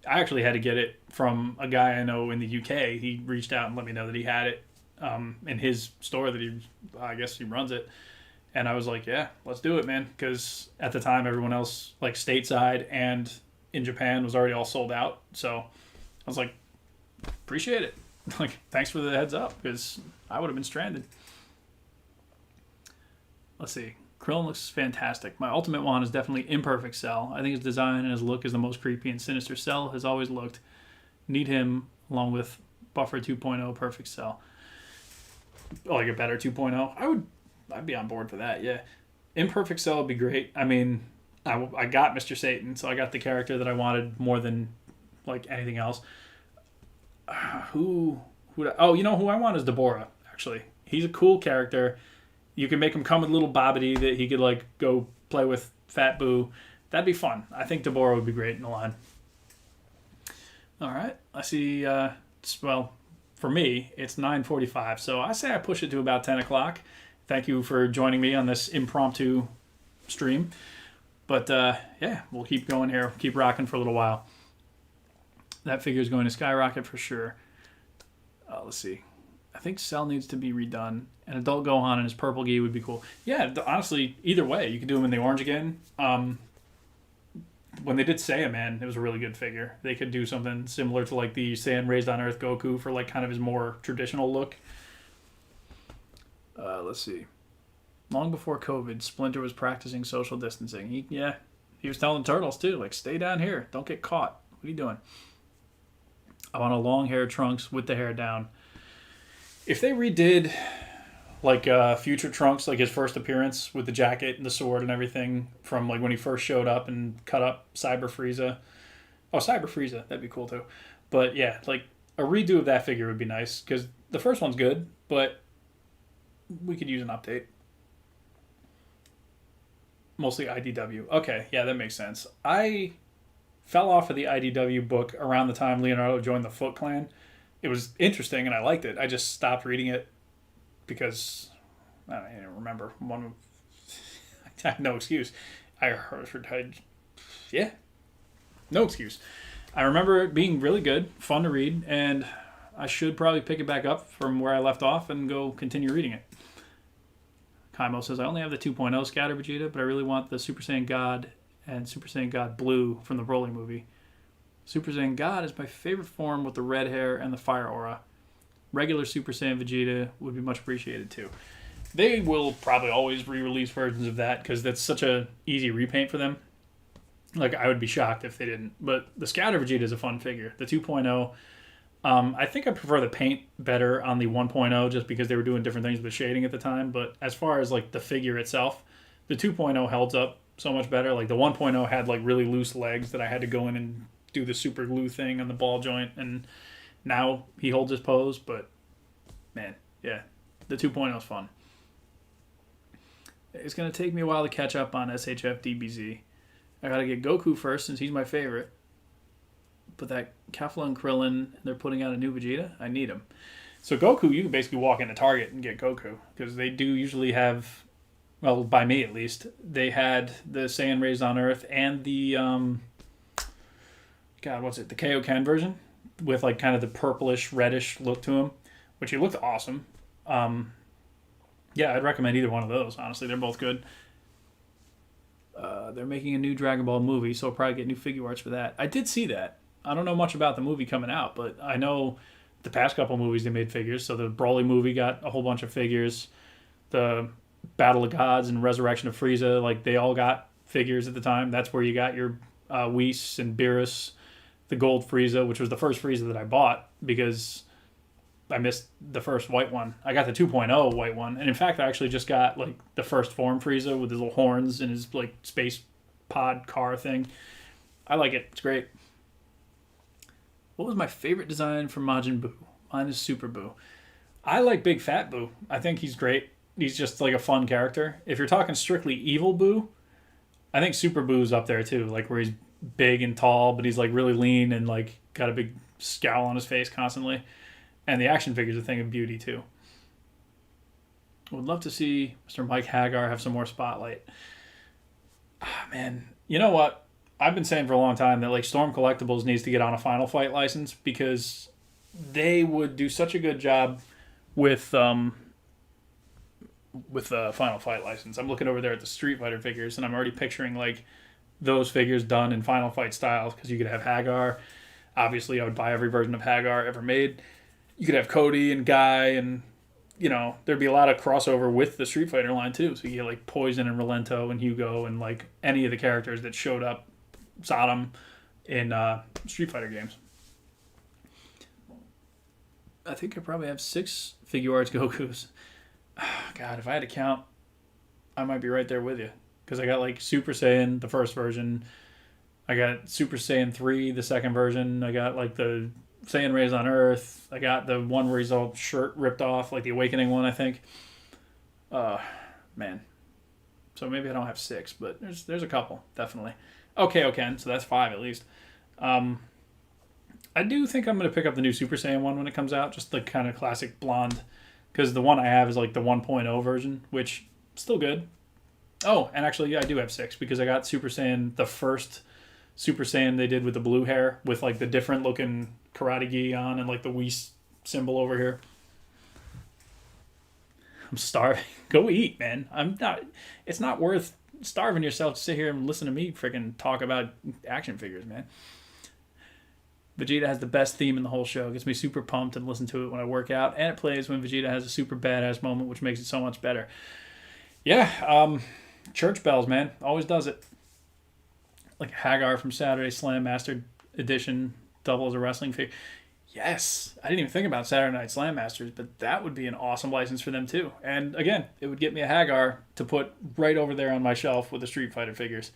I actually had to get it from a guy I know in the UK. He reached out and let me know that he had it in his store that I guess he runs it. And I was like, yeah, let's do it, man. Because at the time, everyone else, like stateside and in Japan, was already all sold out. So I was like, appreciate it. Like, thanks for the heads up, because I would have been stranded. Let's see. Krillin looks fantastic. My ultimate one is definitely Imperfect Cell. I think his design and his look is the most creepy and sinister Cell has always looked. Need him along with Buffer 2.0 Perfect Cell. Like a better 2.0. I'd be on board for that, yeah. Imperfect Cell would be great. I mean, I got Mr. Satan, so I got the character that I wanted more than like anything else. You know who I want is Deborah, actually. He's a cool character. You can make him come with little Bobbity that he could like go play with Fat Boo. That'd be fun. I think Deborah would be great in the line. All right. I see, for me, it's 9:45, so I say I push it to about 10 o'clock. Thank you for joining me on this impromptu stream. But, yeah, we'll keep going here. Keep rocking for a little while. That figure is going to skyrocket for sure. Let's see. I think Cell needs to be redone. An adult Gohan in his purple gi would be cool. Yeah, honestly, either way. You could do him in the orange again. When they did Saiyaman, it was a really good figure. They could do something similar to like the Saiyan Raised on Earth Goku for like kind of his more traditional look. Let's see. Long before COVID, Splinter was practicing social distancing. He was telling Turtles too, like, stay down here. Don't get caught. What are you doing? I want a long hair Trunks with the hair down. If they redid like future Trunks, like his first appearance with the jacket and the sword and everything from like when he first showed up and cut up Cyber Frieza. Oh, Cyber Frieza. That'd be cool too. But yeah, like a redo of that figure would be nice, because the first one's good, but we could use an update. Mostly IDW. Okay, yeah, that makes sense. I fell off of the IDW book around the time Leonardo joined the Foot Clan. It was interesting and I liked it. I just stopped reading it because I don't remember. I have no excuse. No excuse. I remember it being really good, fun to read, and I should probably pick it back up from where I left off and go continue reading it. Kaimo says, I only have the 2.0 Scatter Vegeta, but I really want the Super Saiyan God and Super Saiyan God Blue from the Broly movie. Super Saiyan God is my favorite form with the red hair and the fire aura. Regular Super Saiyan Vegeta would be much appreciated too. They will probably always re-release versions of that because that's such a easy repaint for them. Like, I would be shocked if they didn't. But the Scatter Vegeta is a fun figure. The 2.0, I think I prefer the paint better on the 1.0 just because they were doing different things with shading at the time. But as far as like the figure itself, the 2.0 held up so much better. Like the 1.0 had like really loose legs that I had to go in and do the super glue thing on the ball joint, and now he holds his pose. But man, yeah, the 2.0 is fun. It's going to take me a while to catch up on SHF DBZ. I got to get Goku first since he's my favorite. But that Kefla and Krillin, they're putting out a new Vegeta. I need him. So Goku, you can basically walk into Target and get Goku, because they do usually have, well, by me at least, they had the Saiyan Raised on Earth and the, the Kaioken version with like kind of the purplish, reddish look to him, which he looked awesome. Yeah, I'd recommend either one of those. Honestly, they're both good. They're making a new Dragon Ball movie, so I'll probably get new Figuarts for that. I did see that. I don't know much about the movie coming out, but I know the past couple movies they made figures. So the Broly movie got a whole bunch of figures. The Battle of Gods and Resurrection of Frieza, like they all got figures at the time. That's where you got your Whis and Beerus, the gold Frieza, which was the first Frieza that I bought because I missed the first white one. I got the 2.0 white one, and in fact, I actually just got like the first form Frieza with his little horns and his like space pod car thing. I like it. It's great. What was my favorite design for Majin Buu? Mine is Super Buu. I like Big Fat Buu. I think he's great. He's just like a fun character. If you're talking strictly evil Buu, I think Super Buu's up there too. Like where he's big and tall, but he's like really lean and like got a big scowl on his face constantly. And the action figure's a thing of beauty too. Would love to see Mr. Mike Hagar have some more spotlight. Ah, man, you know what? I've been saying for a long time that like Storm Collectibles needs to get on a Final Fight license because they would do such a good job with the Final Fight license. I'm looking over there at the Street Fighter figures, and I'm already picturing like those figures done in Final Fight styles because you could have Hagar. Obviously, I would buy every version of Hagar ever made. You could have Cody and Guy, and you know there'd be a lot of crossover with the Street Fighter line too. So you get like Poison and Relento and Hugo and like any of the characters that showed up, Sodom, in Street Fighter games. I think I probably have 6 Figuarts Gokus. God, if I had to count, I might be right there with you. Because I got like Super Saiyan, the first version. I got Super Saiyan 3, the second version. I got like the Saiyan Raised on Earth. I got the one where he's all shirt ripped off, like the Awakening one, I think. Man. So maybe I don't have 6, but there's a couple, definitely. Okay, so that's 5 at least. I do think I'm going to pick up the new Super Saiyan one when it comes out, just the kind of classic blonde, because the one I have is like the 1.0 version, which still good. Oh, and actually, yeah, I do have 6 because I got Super Saiyan, the first Super Saiyan they did with the blue hair, with like the different looking karate gi on and like the Wii symbol over here. I'm starving. Go eat, man. It's not worth starving yourself to sit here and listen to me freaking talk about action figures, man. Vegeta has the best theme in the whole show. It gets me super pumped and listen to it when I work out, and it plays when Vegeta has a super badass moment, which makes it so much better. Yeah, church bells, man. Always does it. Like Hagar from Saturday Slam Master Edition, double as a wrestling figure. Yes, I didn't even think about Saturday Night Slam Masters, but that would be an awesome license for them too. And again, it would get me a Hagar to put right over there on my shelf with the Street Fighter figures.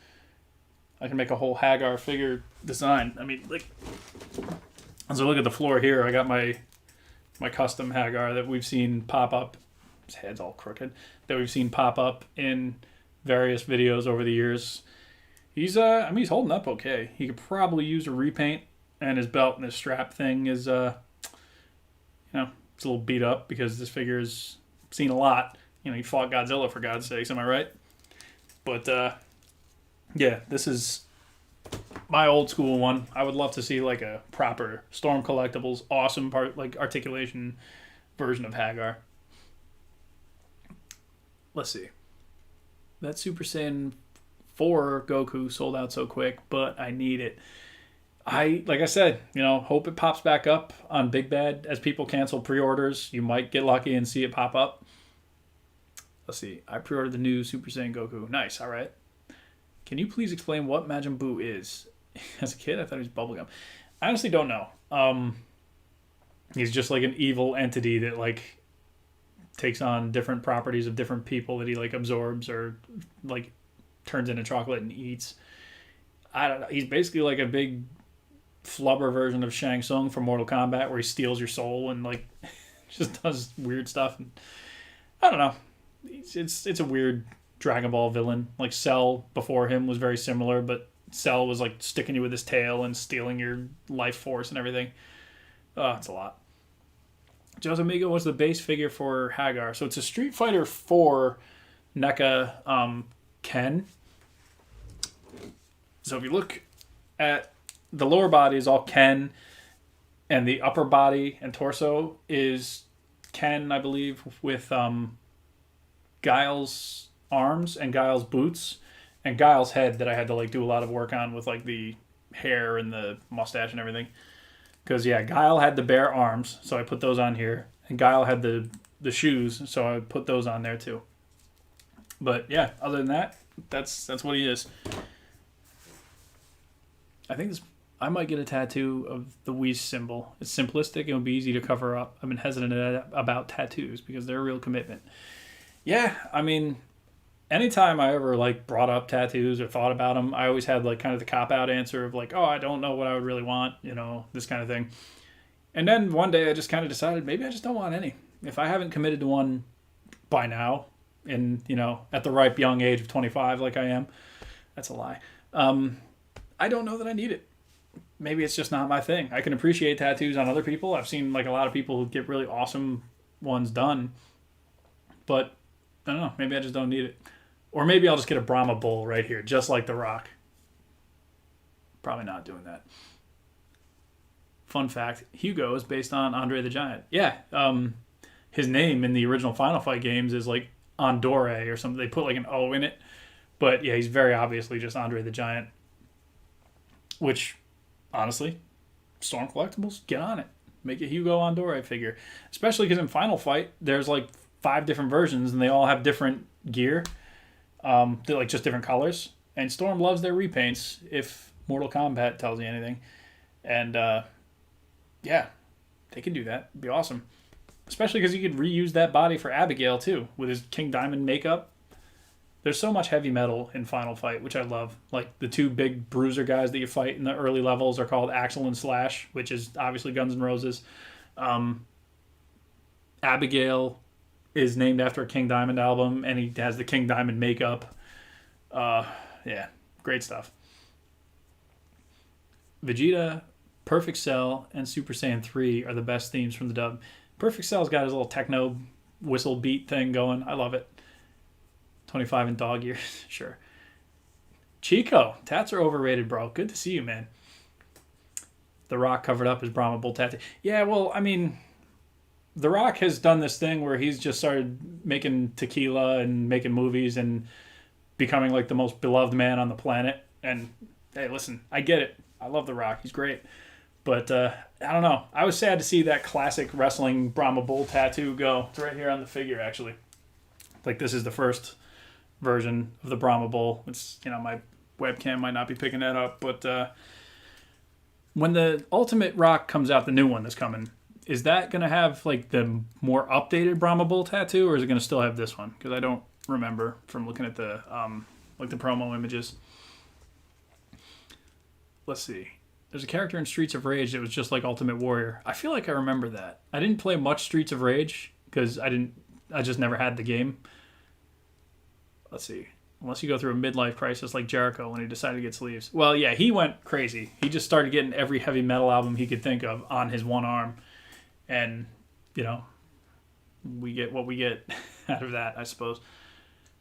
I can make a whole Hagar figure design. I mean, like, as I look at the floor here, I got my custom Hagar that we've seen pop up. His head's all crooked. That we've seen pop up in various videos over the years. He's he's holding up okay. He could probably use a repaint, and his belt and his strap thing is it's a little beat up because this figure has seen a lot. You know, he fought Godzilla for God's sakes, am I right? But yeah, this is my old school one. I would love to see like a proper Storm Collectibles, awesome part like articulation version of Hagar. Let's see. That Super Saiyan 4 Goku sold out so quick, but I need it. Like I said, hope it pops back up on Big Bad as people cancel pre-orders. You might get lucky and see it pop up. Let's see. I pre-ordered the new Super Saiyan Goku. Nice. All right. Can you please explain what Majin Buu is? As a kid, I thought he was bubblegum. I honestly don't know. He's just like an evil entity that like takes on different properties of different people that he like absorbs or like turns into chocolate and eats. I don't know. He's basically like a big flubber version of Shang Tsung from Mortal Kombat, where he steals your soul and like just does weird stuff. And I don't know. It's a weird Dragon Ball villain. Like Cell before him was very similar, but Cell was like sticking you with his tail and stealing your life force and everything. Oh, it's a lot. Joe's Amigo was the base figure for Hagar. So it's a Street Fighter 4 NECA Ken. So if you look at the lower body is all Ken, and the upper body and torso is Ken, I believe, with Guile's arms and Guile's boots and Guile's head that I had to like do a lot of work on with like the hair and the mustache and everything. Because yeah, Guile had the bare arms, so I put those on here, and Guile had the shoes, so I put those on there too. But yeah, other than that, that's what he is. I think I might get a tattoo of the Wii symbol. It's simplistic. It would be easy to cover up. I've been hesitant about tattoos because they're a real commitment. Yeah, I mean, anytime I ever like brought up tattoos or thought about them, I always had like kind of the cop-out answer of like, oh, I don't know what I would really want, this kind of thing. And then one day I just kind of decided maybe I just don't want any. If I haven't committed to one by now, and at the ripe young age of 25 like I am, that's a lie. I don't know that I need it. Maybe it's just not my thing. I can appreciate tattoos on other people. I've seen like a lot of people who get really awesome ones done, but I don't know. Maybe I just don't need it. Or maybe I'll just get a Brahma Bull right here, just like The Rock. Probably not doing that. Fun fact, Hugo is based on Andre the Giant. Yeah, his name in the original Final Fight games is like Andore or something. They put like an O in it. But yeah, he's very obviously just Andre the Giant. Which, honestly, Storm Collectibles, get on it. Make a Hugo Andore figure. Especially because in Final Fight, there's like 5 different versions and they all have different gear. They're like just different colors. And Storm loves their repaints, if Mortal Kombat tells you anything. And yeah, they can do that. It'd be awesome. Especially because you could reuse that body for Abigail too, with his King Diamond makeup. There's so much heavy metal in Final Fight, which I love. Like the 2 big bruiser guys that you fight in the early levels are called Axel and Slash, which is obviously Guns N' Roses. Abigail is named after a King Diamond album, and he has the King Diamond makeup. Yeah, great stuff. Vegeta, Perfect Cell, and Super Saiyan 3 are the best themes from the dub. Perfect Cell's got his little techno whistle beat thing going. I love it. 25 in dog years, sure. Chico, tats are overrated, bro. Good to see you, man. The Rock covered up his Brahma Bull tattoo. Yeah, well, I mean, The Rock has done this thing where he's just started making tequila and making movies and becoming like the most beloved man on the planet. And hey, listen, I get it. I love The Rock. He's great. But I don't know. I was sad to see that classic wrestling Brahma Bull tattoo go. It's right here on the figure, actually. Like, this is the first version of the Brahma Bull. It's, my webcam might not be picking that up. But when the Ultimate Rock comes out, the new one that's coming, is that going to have, like, the more updated Brahma Bull tattoo, or is it going to still have this one? Because I don't remember from looking at the, the promo images. Let's see. There's a character in Streets of Rage that was just like Ultimate Warrior. I feel like I remember that. I didn't play much Streets of Rage because I just never had the game. Let's see. Unless you go through a midlife crisis like Jericho when he decided to get sleeves. Well, yeah, he went crazy. He just started getting every heavy metal album he could think of on his one arm. And, we get what we get out of that, I suppose.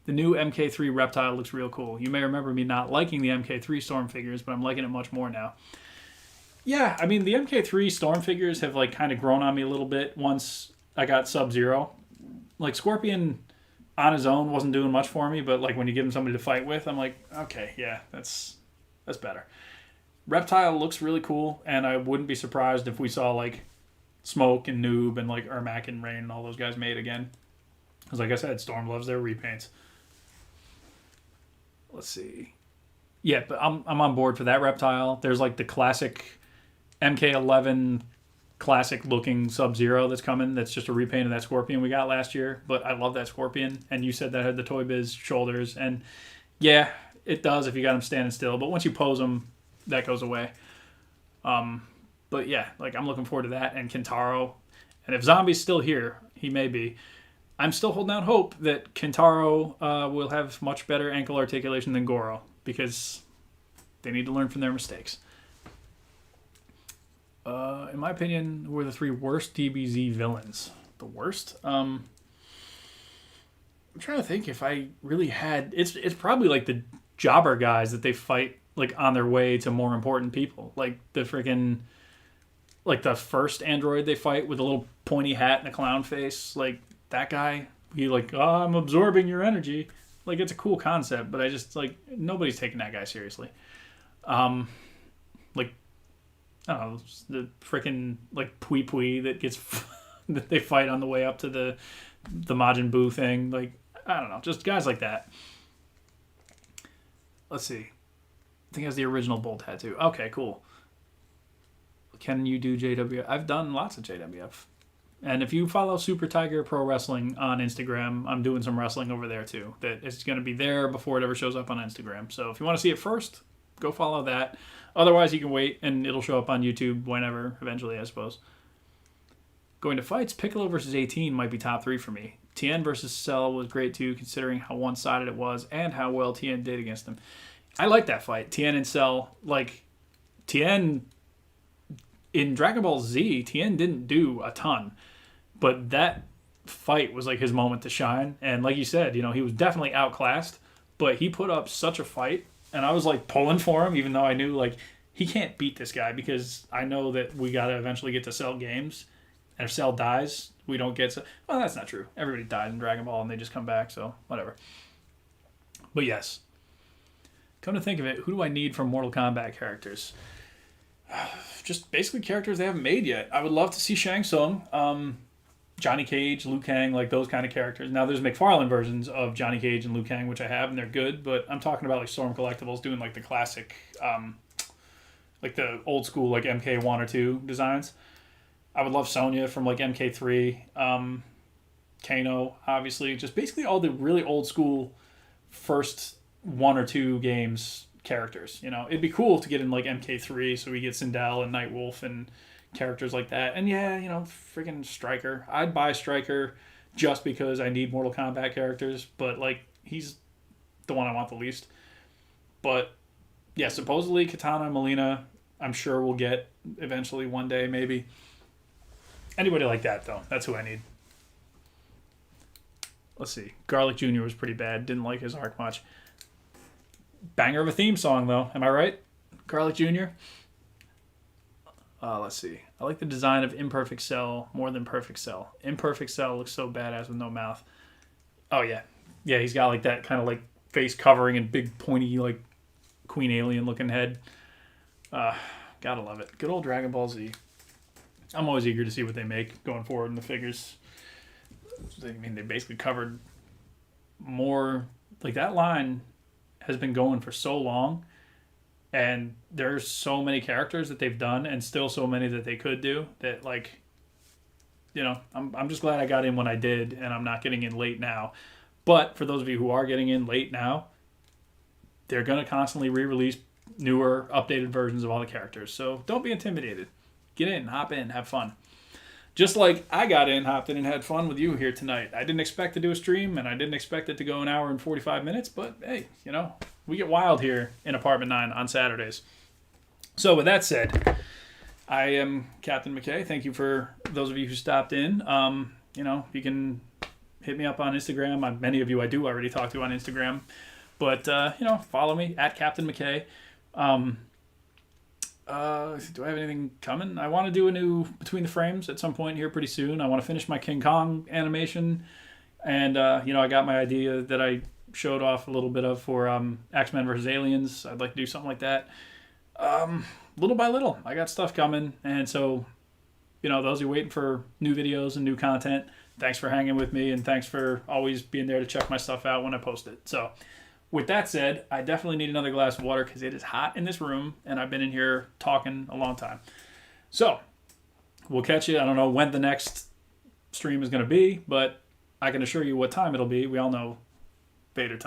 The new MK3 Reptile looks real cool. You may remember me not liking the MK3 Storm figures, but I'm liking it much more now. Yeah, I mean, the MK3 Storm figures have, like, kind of grown on me a little bit once I got Sub-Zero. Like, Scorpion on his own wasn't doing much for me, but, like, when you give him somebody to fight with, I'm like, okay, yeah, that's better. Reptile looks really cool, and I wouldn't be surprised if we saw, like, Smoke and Noob and, like, Ermac and Rain and all those guys made again. Because, like I said, Storm loves their repaints. Let's see. Yeah, but I'm on board for that Reptile. There's, like, the classic MK11 classic-looking Sub-Zero that's coming. That's just a repaint of that Scorpion we got last year. But I love that Scorpion. And you said that had the Toy Biz shoulders. And, yeah, it does if you got him standing still. But once you pose him, that goes away. But, yeah, like, I'm looking forward to that. And Kintaro. And if Zombie's still here, he may be. I'm still holding out hope that Kintaro will have much better ankle articulation than Goro. Because they need to learn from their mistakes. In my opinion, were the 3 worst DBZ villains. The worst? I'm trying to think if I really had... It's probably like the jobber guys that they fight like on their way to more important people. Like the freaking... Like the first android they fight with a little pointy hat and a clown face. Like that guy, he like, oh, I'm absorbing your energy. Like it's a cool concept, but I just like, nobody's taking that guy seriously. Like, I don't know, the freaking like Pui Pui that gets that they fight on the way up to the Majin Buu thing. Like, I don't know, just guys like that. Let's see. I think it has the original Bull tattoo. Okay, cool. Can you do JWF? I've done lots of JWF. And if you follow Super Tiger Pro Wrestling on Instagram, I'm doing some wrestling over there too. That it's going to be there before it ever shows up on Instagram. So if you want to see it first, go follow that. Otherwise, you can wait and it'll show up on YouTube whenever, eventually, I suppose. Going to fights, Piccolo versus 18 might be top 3 for me. Tien versus Cell was great too, considering how one-sided it was and how well Tien did against him. I like that fight. Tien and Cell, like, Tien... In Dragon Ball Z, Tien didn't do a ton. But that fight was like his moment to shine. And like you said, he was definitely outclassed, but he put up such a fight, and I was like pulling for him, even though I knew like he can't beat this guy, because I know that we got to eventually get to Cell games. And if Cell dies, we don't get to... Well, that's not true. Everybody died in Dragon Ball and they just come back, so whatever. But yes. Come to think of it, who do I need from Mortal Kombat characters? Just basically characters they haven't made yet. I would love to see Shang Tsung, Johnny Cage, Liu Kang, like those kind of characters. Now, there's McFarlane versions of Johnny Cage and Liu Kang, which I have, and they're good, but I'm talking about like Storm Collectibles doing like the classic, like the old school like MK1 or 2 designs. I would love Sonya from like MK3, Kano, obviously. Just basically all the really old school first 1 or 2 games characters. It'd be cool to get in like MK3, so we get Sindel and Nightwolf and characters like that. And yeah, freaking Stryker. I'd buy Stryker just because I need Mortal Kombat characters, but like he's the one I want the least. But yeah, supposedly Katana and Melina, I'm sure we'll get eventually one day, maybe. Anybody like that, though. That's who I need. Let's see. Garlic Jr. was pretty bad. Didn't like his arc much. Banger of a theme song, though. Am I right? Garlic Jr.? Let's see. I like the design of Imperfect Cell more than Perfect Cell. Imperfect Cell looks so badass with no mouth. Oh, yeah. Yeah, he's got like that kind of like face covering and big pointy like Queen Alien looking head. Gotta love it. Good old Dragon Ball Z. I'm always eager to see what they make going forward in the figures. I mean, they basically covered more... Like, that line has been going for so long, and there's so many characters that they've done, and still so many that they could do, that, like... I'm just glad I got in when I did, and I'm not getting in late now. But for those of you who are getting in late now, they're going to constantly re-release newer, updated versions of all the characters. So don't be intimidated. Get in, hop in, have fun. Just like I got in, hopped in, and had fun with you here tonight. I didn't expect to do a stream, and I didn't expect it to go an hour and 45 minutes, but hey, we get wild here in Apartment 9 on Saturdays. So with that said, I am Captain McKay. Thank you for those of you who stopped in. You can hit me up on Instagram. Many of you I do already talk to on Instagram. But, follow me at Captain McKay. Do I have anything coming? I want to do a new Between the Frames at some point here pretty soon. I want to finish my King Kong animation. And, I got my idea that I showed off a little bit of for X-Men vs. Aliens. I'd like to do something like that. Little by little, I got stuff coming. And so, those who are waiting for new videos and new content, thanks for hanging with me. And thanks for always being there to check my stuff out when I post it. So, with that said, I definitely need another glass of water because it is hot in this room, and I've been in here talking a long time. So, we'll catch you. I don't know when the next stream is going to be, but I can assure you what time it'll be. We all know Vader time.